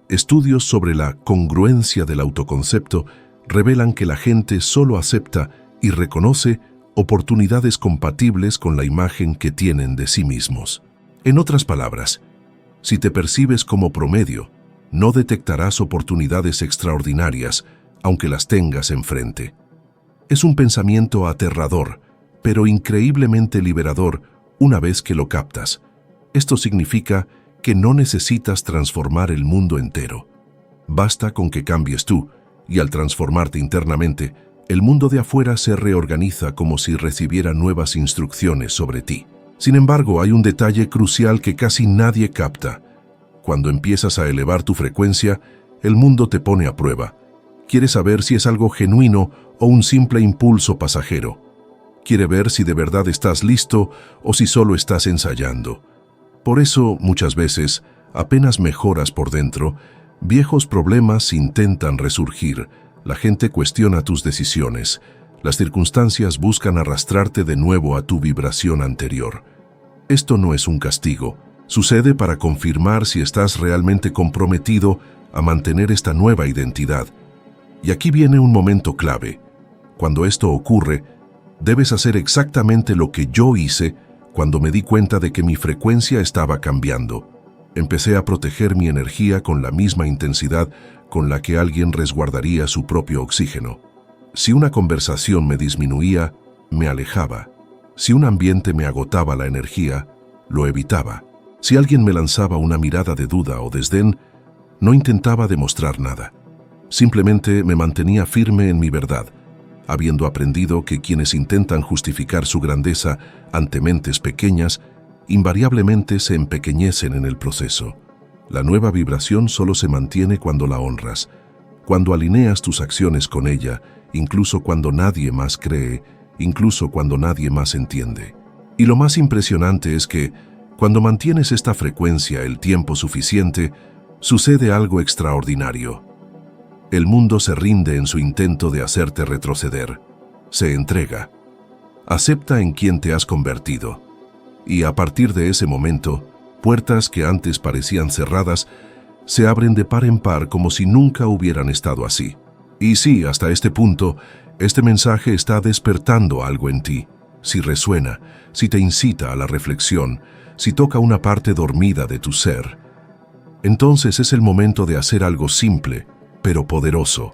Estudios sobre la congruencia del autoconcepto revelan que la gente solo acepta y reconoce oportunidades compatibles con la imagen que tienen de sí mismos. En otras palabras, si te percibes como promedio, no detectarás oportunidades extraordinarias, aunque las tengas enfrente. Es un pensamiento aterrador, pero increíblemente liberador una vez que lo captas. Esto significa que no necesitas transformar el mundo entero. Basta con que cambies tú, y al transformarte internamente, el mundo de afuera se reorganiza como si recibiera nuevas instrucciones sobre ti. Sin embargo, hay un detalle crucial que casi nadie capta. Cuando empiezas a elevar tu frecuencia, el mundo te pone a prueba. Quiere saber si es algo genuino o un simple impulso pasajero. Quiere ver si de verdad estás listo o si solo estás ensayando. Por eso, muchas veces, apenas mejoras por dentro, viejos problemas intentan resurgir, la gente cuestiona tus decisiones, las circunstancias buscan arrastrarte de nuevo a tu vibración anterior. Esto no es un castigo, sucede para confirmar si estás realmente comprometido a mantener esta nueva identidad. Y aquí viene un momento clave. Cuando esto ocurre, debes hacer exactamente lo que yo hice cuando me di cuenta de que mi frecuencia estaba cambiando. Empecé a proteger mi energía con la misma intensidad con la que alguien resguardaría su propio oxígeno. Si una conversación me disminuía, me alejaba. Si un ambiente me agotaba la energía, lo evitaba. Si alguien me lanzaba una mirada de duda o desdén, no intentaba demostrar nada. Simplemente me mantenía firme en mi verdad, habiendo aprendido que quienes intentan justificar su grandeza ante mentes pequeñas, invariablemente se empequeñecen en el proceso. La nueva vibración solo se mantiene cuando la honras, cuando alineas tus acciones con ella, incluso cuando nadie más cree, incluso cuando nadie más entiende. Y lo más impresionante es que, cuando mantienes esta frecuencia el tiempo suficiente, sucede algo extraordinario. El mundo se rinde en su intento de hacerte retroceder. Se entrega. Acepta en quién te has convertido. Y a partir de ese momento, puertas que antes parecían cerradas se abren de par en par como si nunca hubieran estado así. Y sí, hasta este punto, este mensaje está despertando algo en ti. Si resuena, si te incita a la reflexión, si toca una parte dormida de tu ser, entonces es el momento de hacer algo simple, pero poderoso.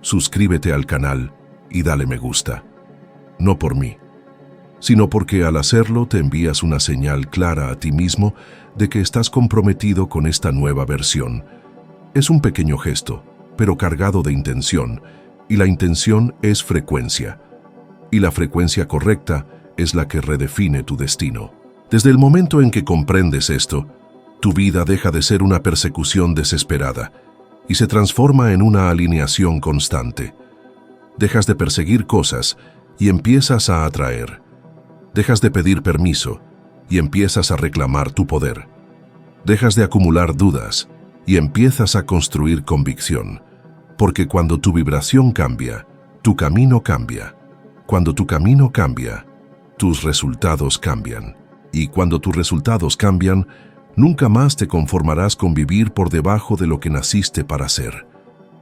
Suscríbete al canal y dale me gusta. No por mí, sino porque al hacerlo te envías una señal clara a ti mismo de que estás comprometido con esta nueva versión. Es un pequeño gesto, pero cargado de intención, y la intención es frecuencia. Y la frecuencia correcta es la que redefine tu destino. Desde el momento en que comprendes esto, tu vida deja de ser una persecución desesperada y se transforma en una alineación constante. Dejas de perseguir cosas y empiezas a atraer. Dejas de pedir permiso y empiezas a reclamar tu poder. Dejas de acumular dudas y empiezas a construir convicción. Porque cuando tu vibración cambia, tu camino cambia. Cuando tu camino cambia, tus resultados cambian. Y cuando tus resultados cambian, nunca más te conformarás con vivir por debajo de lo que naciste para ser.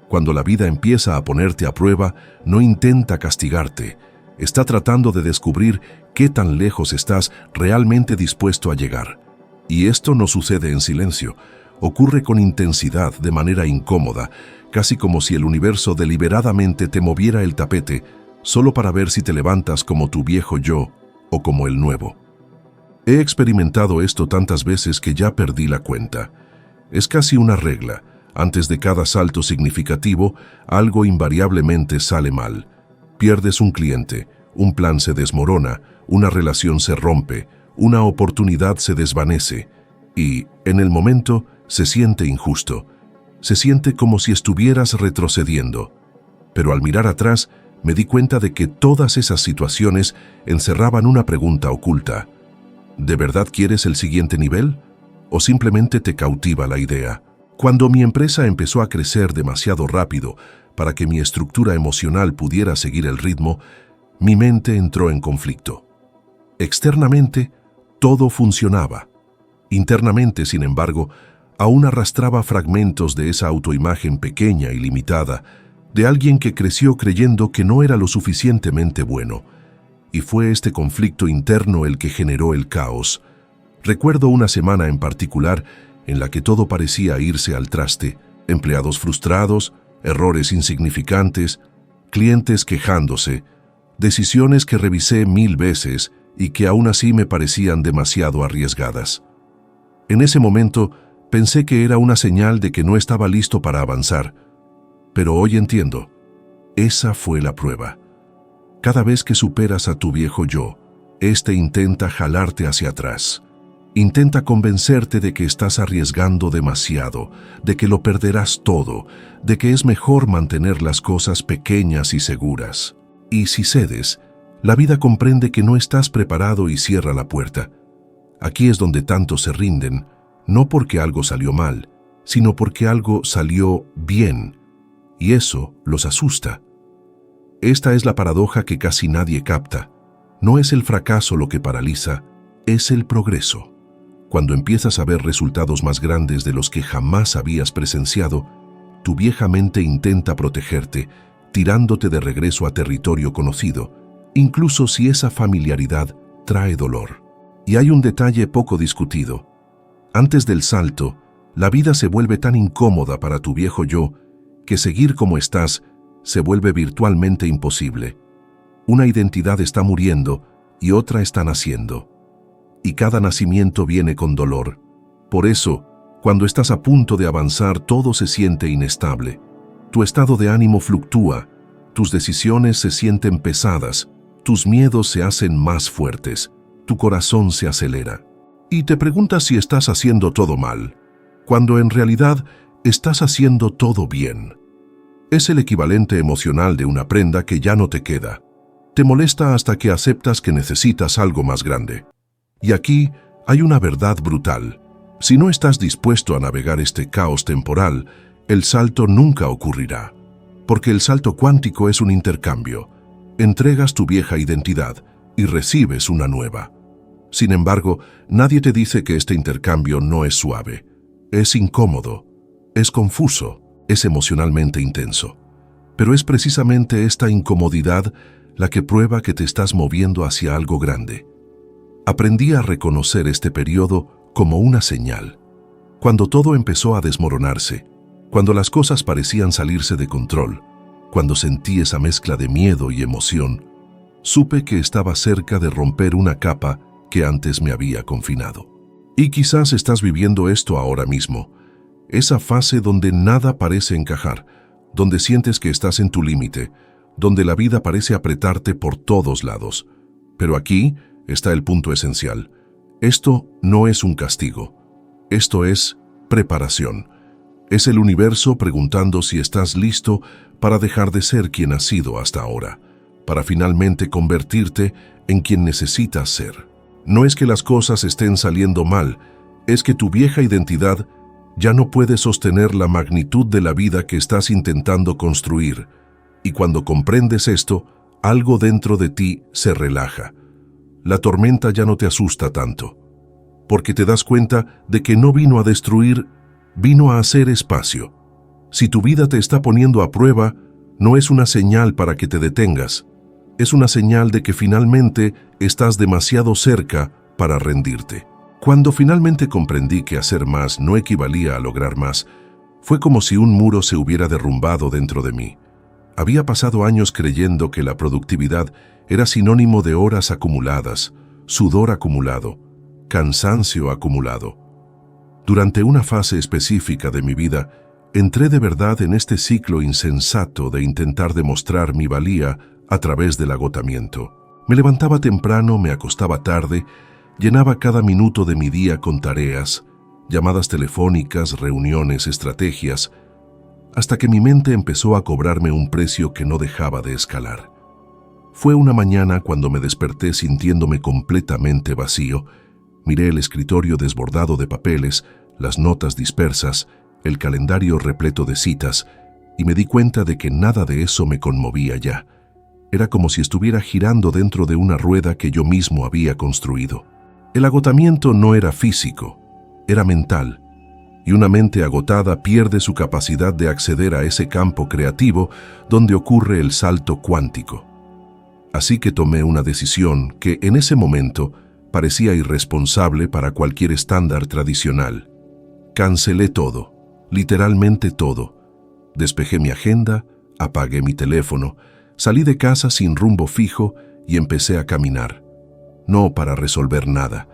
Cuando la vida empieza a ponerte a prueba, no intenta castigarte. Está tratando de descubrir qué tan lejos estás realmente dispuesto a llegar. Y esto no sucede en silencio. Ocurre con intensidad, de manera incómoda, casi como si el universo deliberadamente te moviera el tapete, solo para ver si te levantas como tu viejo yo o como el nuevo. He experimentado esto tantas veces que ya perdí la cuenta. Es casi una regla. Antes de cada salto significativo, algo invariablemente sale mal. Pierdes un cliente, un plan se desmorona, una relación se rompe, una oportunidad se desvanece y, en el momento, se siente injusto. Se siente como si estuvieras retrocediendo. Pero al mirar atrás, me di cuenta de que todas esas situaciones encerraban una pregunta oculta. ¿De verdad quieres el siguiente nivel? ¿O simplemente te cautiva la idea? Cuando mi empresa empezó a crecer demasiado rápido para que mi estructura emocional pudiera seguir el ritmo, mi mente entró en conflicto. Externamente, todo funcionaba. Internamente, sin embargo, aún arrastraba fragmentos de esa autoimagen pequeña y limitada, de alguien que creció creyendo que no era lo suficientemente bueno. Y fue este conflicto interno el que generó el caos. Recuerdo una semana en particular en la que todo parecía irse al traste. Empleados frustrados, errores insignificantes, clientes quejándose, decisiones que revisé 1000 veces y que aún así me parecían demasiado arriesgadas. En ese momento pensé que era una señal de que no estaba listo para avanzar, pero hoy entiendo, esa fue la prueba. Cada vez que superas a tu viejo yo, este intenta jalarte hacia atrás. Intenta convencerte de que estás arriesgando demasiado, de que lo perderás todo, de que es mejor mantener las cosas pequeñas y seguras. Y si cedes, la vida comprende que no estás preparado y cierra la puerta. Aquí es donde tantos se rinden, no porque algo salió mal, sino porque algo salió bien, y eso los asusta. Esta es la paradoja que casi nadie capta. No es el fracaso lo que paraliza, es el progreso. Cuando empiezas a ver resultados más grandes de los que jamás habías presenciado, tu vieja mente intenta protegerte, tirándote de regreso a territorio conocido, incluso si esa familiaridad trae dolor. Y hay un detalle poco discutido. Antes del salto, la vida se vuelve tan incómoda para tu viejo yo que seguir como estás se vuelve virtualmente imposible. Una identidad está muriendo y otra está naciendo. Y cada nacimiento viene con dolor. Por eso, cuando estás a punto de avanzar, todo se siente inestable. Tu estado de ánimo fluctúa, tus decisiones se sienten pesadas, tus miedos se hacen más fuertes, tu corazón se acelera. Y te preguntas si estás haciendo todo mal, cuando en realidad estás haciendo todo bien. Es el equivalente emocional de una prenda que ya no te queda. Te molesta hasta que aceptas que necesitas algo más grande. Y aquí hay una verdad brutal. Si no estás dispuesto a navegar este caos temporal, el salto nunca ocurrirá. Porque el salto cuántico es un intercambio. Entregas tu vieja identidad y recibes una nueva. Sin embargo, nadie te dice que este intercambio no es suave. Es incómodo, es confuso, es emocionalmente intenso. Pero es precisamente esta incomodidad la que prueba que te estás moviendo hacia algo grande. Aprendí a reconocer este periodo como una señal. Cuando todo empezó a desmoronarse, cuando las cosas parecían salirse de control, cuando sentí esa mezcla de miedo y emoción, supe que estaba cerca de romper una capa que antes me había confinado. Y quizás estás viviendo esto ahora mismo, esa fase donde nada parece encajar, donde sientes que estás en tu límite, donde la vida parece apretarte por todos lados. Pero aquí está el punto esencial. Esto no es un castigo. Esto es preparación. Es el universo preguntando si estás listo para dejar de ser quien has sido hasta ahora, para finalmente convertirte en quien necesitas ser. No es que las cosas estén saliendo mal, es que tu vieja identidad ya no puede sostener la magnitud de la vida que estás intentando construir. Y cuando comprendes esto, algo dentro de ti se relaja. la tormenta ya no te asusta tanto, porque te das cuenta de que no vino a destruir, vino a hacer espacio. Si tu vida te está poniendo a prueba, no es una señal para que te detengas, es una señal de que finalmente estás demasiado cerca para rendirte. Cuando finalmente comprendí que hacer más no equivalía a lograr más, fue como si un muro se hubiera derrumbado dentro de mí. Había pasado años creyendo que la productividad era sinónimo de horas acumuladas, sudor acumulado, cansancio acumulado. Durante una fase específica de mi vida, entré de verdad en este ciclo insensato de intentar demostrar mi valía a través del agotamiento. Me levantaba temprano, me acostaba tarde, llenaba cada minuto de mi día con tareas, llamadas telefónicas, reuniones, estrategias, hasta que mi mente empezó a cobrarme un precio que no dejaba de escalar. Fue una mañana cuando me desperté sintiéndome completamente vacío. Miré el escritorio desbordado de papeles, las notas dispersas, el calendario repleto de citas, y me di cuenta de que nada de eso me conmovía ya. Era como si estuviera girando dentro de una rueda que yo mismo había construido. El agotamiento no era físico, era mental, y una mente agotada pierde su capacidad de acceder a ese campo creativo donde ocurre el salto cuántico. Así que tomé una decisión que en ese momento parecía irresponsable para cualquier estándar tradicional. Cancelé todo, literalmente todo. Despejé mi agenda, apagué mi teléfono, salí de casa sin rumbo fijo y empecé a caminar. No para resolver nada,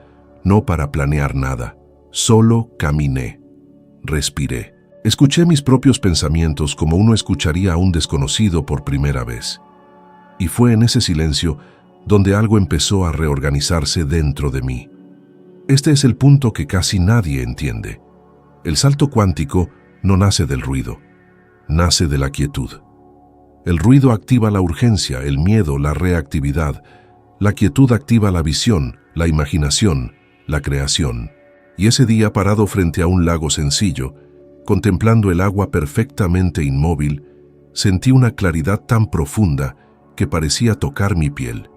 no para planear nada, solo caminé. Respiré. Escuché mis propios pensamientos como uno escucharía a un desconocido por primera vez. Y fue en ese silencio donde algo empezó a reorganizarse dentro de mí. Este es el punto que casi nadie entiende. El salto cuántico no nace del ruido, nace de la quietud. El ruido activa la urgencia, el miedo, la reactividad. La quietud activa la visión, la imaginación, la creación. Y ese día, parado frente a un lago sencillo, contemplando el agua perfectamente inmóvil, sentí una claridad tan profunda que parecía tocar mi piel.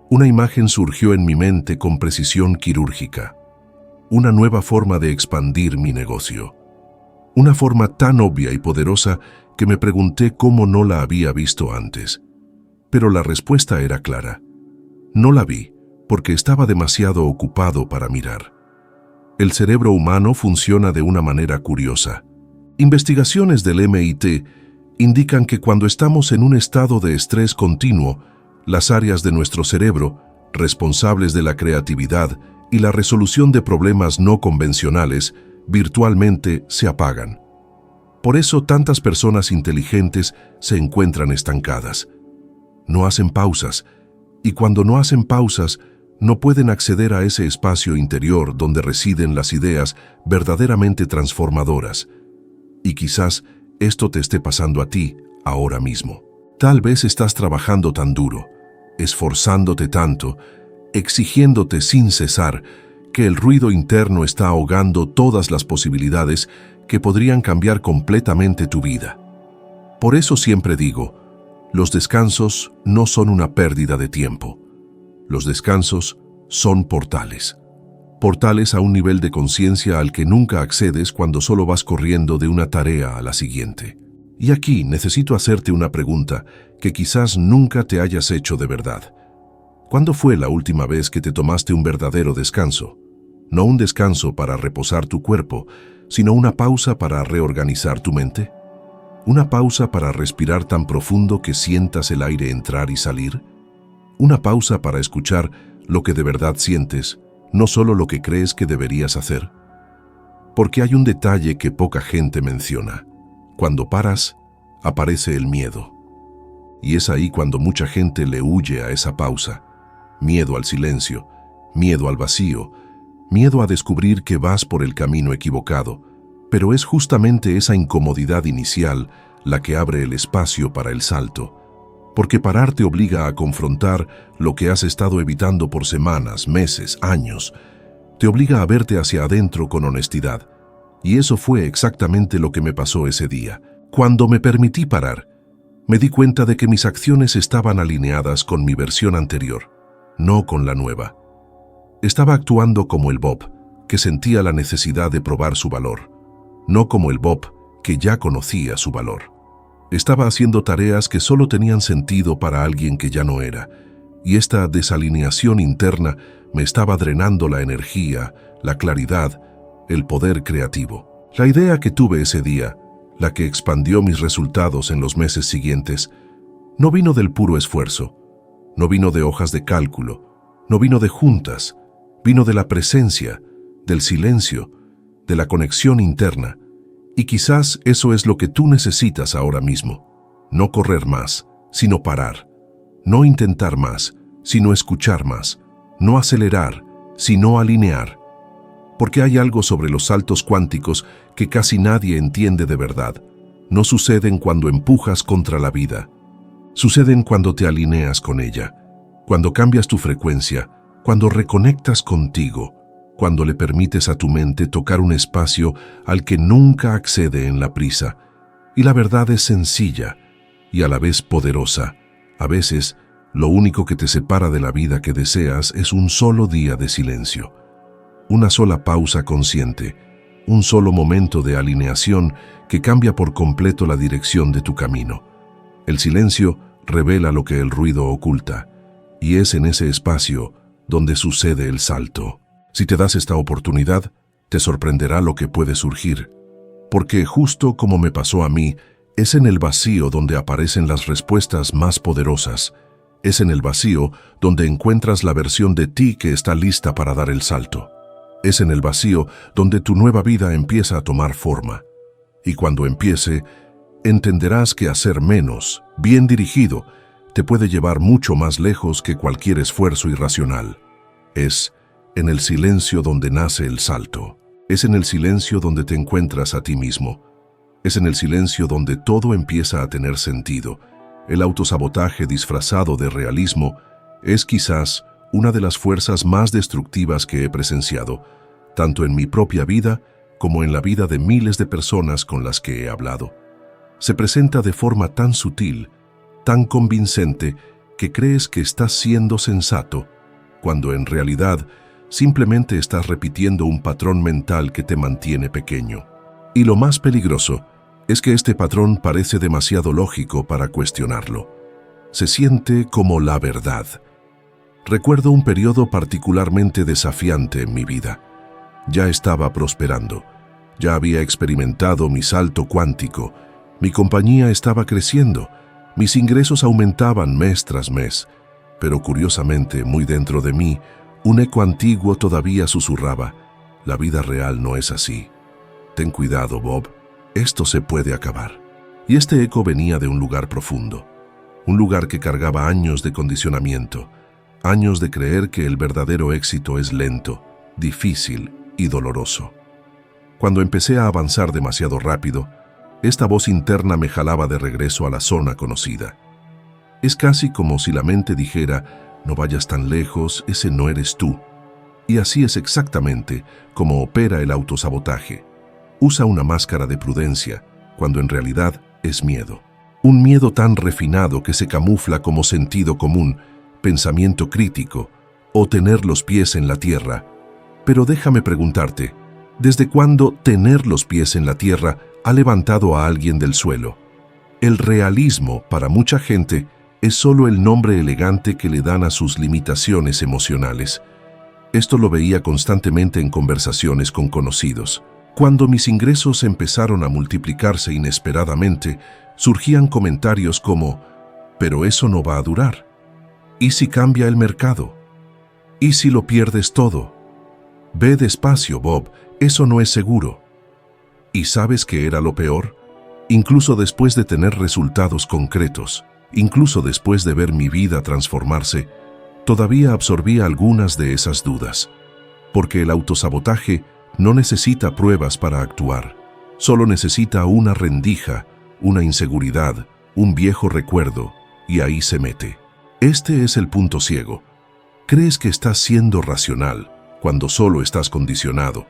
Una imagen surgió en mi mente con precisión quirúrgica. Una nueva forma de expandir mi negocio. Una forma tan obvia y poderosa que me pregunté cómo no la había visto antes. Pero la respuesta era clara. No la vi porque estaba demasiado ocupado para mirar. El cerebro humano funciona de una manera curiosa. Investigaciones del MIT indican que cuando estamos en un estado de estrés continuo, las áreas de nuestro cerebro, responsables de la creatividad y la resolución de problemas no convencionales, virtualmente se apagan. Por eso tantas personas inteligentes se encuentran estancadas. No hacen pausas, y cuando no hacen pausas, no pueden acceder a ese espacio interior donde residen las ideas verdaderamente transformadoras. Y quizás esto te esté pasando a ti ahora mismo. Tal vez estás trabajando tan duro, esforzándote tanto, exigiéndote sin cesar, que el ruido interno está ahogando todas las posibilidades que podrían cambiar completamente tu vida. Por eso siempre digo, los descansos no son una pérdida de tiempo. Los descansos son portales. Portales a un nivel de conciencia al que nunca accedes cuando solo vas corriendo de una tarea a la siguiente. Y aquí necesito hacerte una pregunta que quizás nunca te hayas hecho de verdad. ¿Cuándo fue la última vez que te tomaste un verdadero descanso? No un descanso para reposar tu cuerpo, sino una pausa para reorganizar tu mente. ¿Una pausa para respirar tan profundo que sientas el aire entrar y salir? ¿Una pausa para escuchar lo que de verdad sientes, no solo lo que crees que deberías hacer? Porque hay un detalle que poca gente menciona. Cuando paras, aparece el miedo. Y es ahí cuando mucha gente le huye a esa pausa. Miedo al silencio, miedo al vacío, miedo a descubrir que vas por el camino equivocado. Pero es justamente esa incomodidad inicial la que abre el espacio para el salto. Porque parar te obliga a confrontar lo que has estado evitando por semanas, meses, años. Te obliga a verte hacia adentro con honestidad. Y eso fue exactamente lo que me pasó ese día. Cuando me permití parar, me di cuenta de que mis acciones estaban alineadas con mi versión anterior. no con la nueva. Estaba actuando como el Bob, que sentía la necesidad de probar su valor, no como el Bob, que ya conocía su valor. Estaba haciendo tareas que solo tenían sentido para alguien que ya no era, y esta desalineación interna me estaba drenando la energía, la claridad, el poder creativo. La idea que tuve ese día, la que expandió mis resultados en los meses siguientes, no vino del puro esfuerzo, no vino de hojas de cálculo, no vino de juntas, vino de la presencia, del silencio, de la conexión interna. Y quizás eso es lo que tú necesitas ahora mismo. No correr más, sino parar. No intentar más, sino escuchar más. No acelerar, sino alinear. Porque hay algo sobre los saltos cuánticos que casi nadie entiende de verdad. No suceden cuando empujas contra la vida. Suceden cuando te alineas con ella, cuando cambias tu frecuencia, cuando reconectas contigo, cuando le permites a tu mente tocar un espacio al que nunca accede en la prisa. Y la verdad es sencilla y a la vez poderosa. A veces, lo único que te separa de la vida que deseas es un solo día de silencio, una sola pausa consciente, un solo momento de alineación que cambia por completo la dirección de tu camino. El silencio revela lo que el ruido oculta, y es en ese espacio donde sucede el salto. Si te das esta oportunidad, te sorprenderá lo que puede surgir, porque justo como me pasó a mí, es en el vacío donde aparecen las respuestas más poderosas. Es en el vacío donde encuentras la versión de ti que está lista para dar el salto. Es en el vacío donde tu nueva vida empieza a tomar forma. Y cuando empiece, entenderás que hacer menos, bien dirigido, te puede llevar mucho más lejos que cualquier esfuerzo irracional. Es en el silencio donde nace el salto. Es en el silencio donde te encuentras a ti mismo. Es en el silencio donde todo empieza a tener sentido. El autosabotaje disfrazado de realismo es quizás una de las fuerzas más destructivas que he presenciado, tanto en mi propia vida como en la vida de miles de personas con las que he hablado. Se presenta de forma tan sutil, tan convincente, que crees que estás siendo sensato, cuando en realidad simplemente estás repitiendo un patrón mental que te mantiene pequeño. Y lo más peligroso es que este patrón parece demasiado lógico para cuestionarlo. Se siente como la verdad. Recuerdo un periodo particularmente desafiante en mi vida. Ya estaba prosperando. Ya había experimentado mi salto cuántico. Mi compañía estaba creciendo. Mis ingresos aumentaban mes tras mes. Pero curiosamente, muy dentro de mí, un eco antiguo todavía susurraba: la vida real no es así. Ten cuidado, Bob, esto se puede acabar. Y este eco venía de un lugar profundo, un lugar que cargaba años de condicionamiento, años de creer que el verdadero éxito es lento, difícil y doloroso. Cuando empecé a avanzar demasiado rápido, esta voz interna me jalaba de regreso a la zona conocida. Es casi como si la mente dijera: no vayas tan lejos, ese no eres tú. Y así es exactamente como opera el autosabotaje. Usa una máscara de prudencia, cuando en realidad es miedo. Un miedo tan refinado que se camufla como sentido común, pensamiento crítico o tener los pies en la tierra. Pero déjame preguntarte, ¿desde cuándo tener los pies en la tierra ha levantado a alguien del suelo? El realismo, para mucha gente, es solo el nombre elegante que le dan a sus limitaciones emocionales. Esto lo veía constantemente en conversaciones con conocidos. Cuando mis ingresos empezaron a multiplicarse inesperadamente, surgían comentarios como: «pero eso no va a durar. ¿Y si cambia el mercado? ¿Y si lo pierdes todo? Ve despacio, Bob, eso no es seguro». ¿Y sabes qué era lo peor? Incluso después de tener resultados concretos, incluso después de ver mi vida transformarse, todavía absorbía algunas de esas dudas. Porque el autosabotaje no necesita pruebas para actuar, solo necesita una rendija, una inseguridad, un viejo recuerdo, y ahí se mete. Este es el punto ciego. Crees que estás siendo racional cuando solo estás condicionado.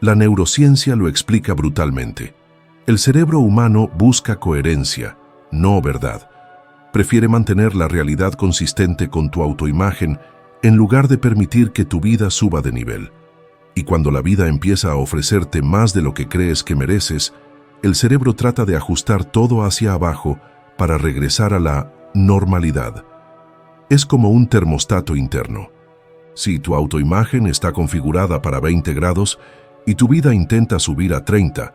La neurociencia lo explica brutalmente. El cerebro humano busca coherencia, no verdad. Prefiere mantener la realidad consistente con tu autoimagen en lugar de permitir que tu vida suba de nivel. Y cuando la vida empieza a ofrecerte más de lo que crees que mereces, el cerebro trata de ajustar todo hacia abajo para regresar a la normalidad. Es como un termostato interno. Si tu autoimagen está configurada para 20 grados y tu vida intenta subir a 30,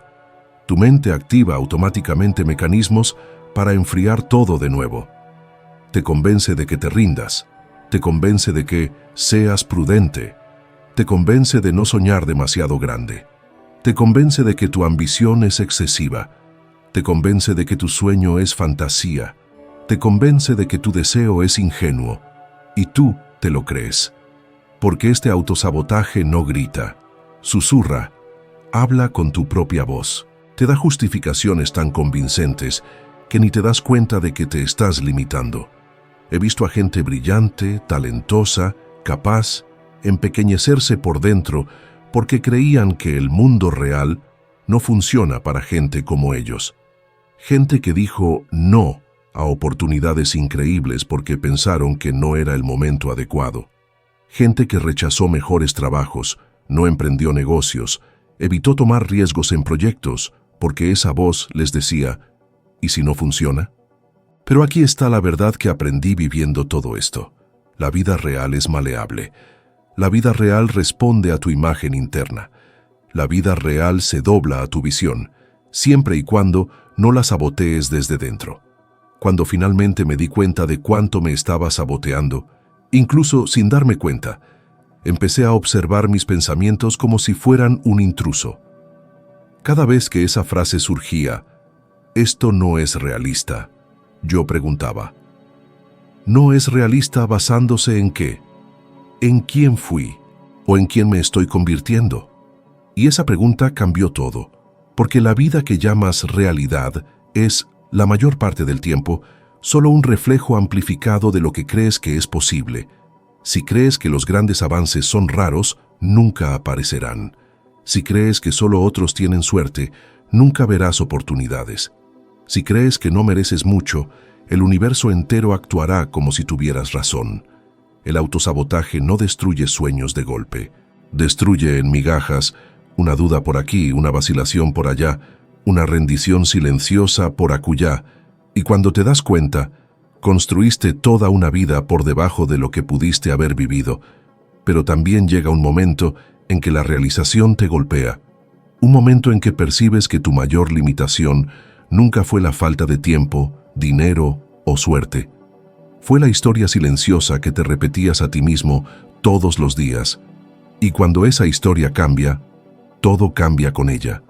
tu mente activa automáticamente mecanismos para enfriar todo de nuevo. Te convence de que te rindas, te convence de que seas prudente, te convence de no soñar demasiado grande, te convence de que tu ambición es excesiva, te convence de que tu sueño es fantasía, te convence de que tu deseo es ingenuo, y tú te lo crees. Porque este autosabotaje no grita, susurra, habla con tu propia voz, te da justificaciones tan convincentes que ni te das cuenta de que te estás limitando. He visto a gente brillante, talentosa, capaz, empequeñecerse por dentro porque creían que el mundo real no funciona para gente como ellos. Gente que dijo no a oportunidades increíbles porque pensaron que no era el momento adecuado. Gente que rechazó mejores trabajos, no emprendió negocios, evitó tomar riesgos en proyectos porque esa voz les decía, ¿y si no funciona? Pero aquí está la verdad que aprendí viviendo todo esto. La vida real es maleable. La vida real responde a tu imagen interna. La vida real se dobla a tu visión, siempre y cuando no la sabotees desde dentro. Cuando finalmente me di cuenta de cuánto me estaba saboteando, incluso sin darme cuenta, empecé a observar mis pensamientos como si fueran un intruso. Cada vez que esa frase surgía, «Esto no es realista», yo preguntaba, ¿no es realista basándose en qué? ¿En quién fui? ¿O en quién me estoy convirtiendo? Y esa pregunta cambió todo, porque la vida que llamas realidad es, la mayor parte del tiempo, solo un reflejo amplificado de lo que crees que es posible. Si crees que los grandes avances son raros, nunca aparecerán. Si crees que solo otros tienen suerte, nunca verás oportunidades. Si crees que no mereces mucho, el universo entero actuará como si tuvieras razón. El autosabotaje no destruye sueños de golpe. Destruye en migajas, una duda por aquí, una vacilación por allá, una rendición silenciosa por acullá, y cuando te das cuenta, construiste toda una vida por debajo de lo que pudiste haber vivido, pero también llega un momento en que la realización te golpea, un momento en que percibes que tu mayor limitación nunca fue la falta de tiempo, dinero o suerte. Fue la historia silenciosa que te repetías a ti mismo todos los días, y cuando esa historia cambia, todo cambia con ella.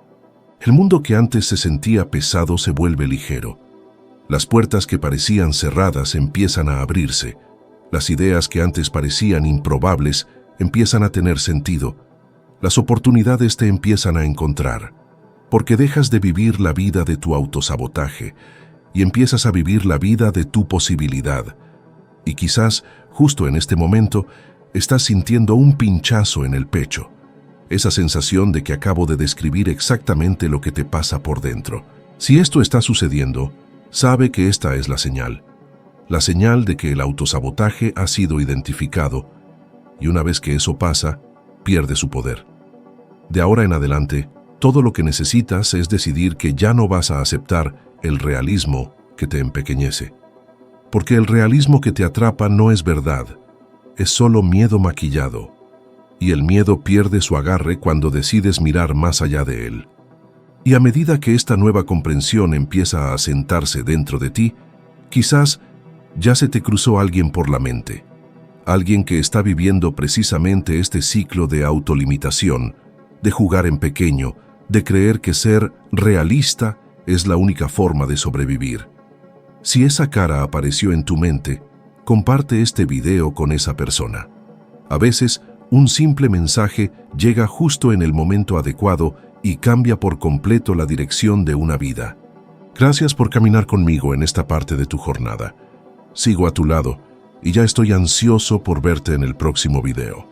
El mundo que antes se sentía pesado se vuelve ligero. Las puertas que parecían cerradas empiezan a abrirse. Las ideas que antes parecían improbables empiezan a tener sentido. Las oportunidades te empiezan a encontrar, porque dejas de vivir la vida de tu autosabotaje y empiezas a vivir la vida de tu posibilidad. Y quizás, justo en este momento, estás sintiendo un pinchazo en el pecho. Esa sensación de que acabo de describir exactamente lo que te pasa por dentro. Si esto está sucediendo, sabe que esta es la señal de que el autosabotaje ha sido identificado, y una vez que eso pasa, pierde su poder. De ahora en adelante, todo lo que necesitas es decidir que ya no vas a aceptar el realismo que te empequeñece. Porque el realismo que te atrapa no es verdad, es solo miedo maquillado. Y el miedo pierde su agarre cuando decides mirar más allá de él. Y a medida que esta nueva comprensión empieza a asentarse dentro de ti, quizás ya se te cruzó alguien por la mente. Alguien que está viviendo precisamente este ciclo de autolimitación, de jugar en pequeño, de creer que ser realista es la única forma de sobrevivir. Si esa cara apareció en tu mente, comparte este video con esa persona. A veces, un simple mensaje llega justo en el momento adecuado y cambia por completo la dirección de una vida. Gracias por caminar conmigo en esta parte de tu jornada. Sigo a tu lado y ya estoy ansioso por verte en el próximo video.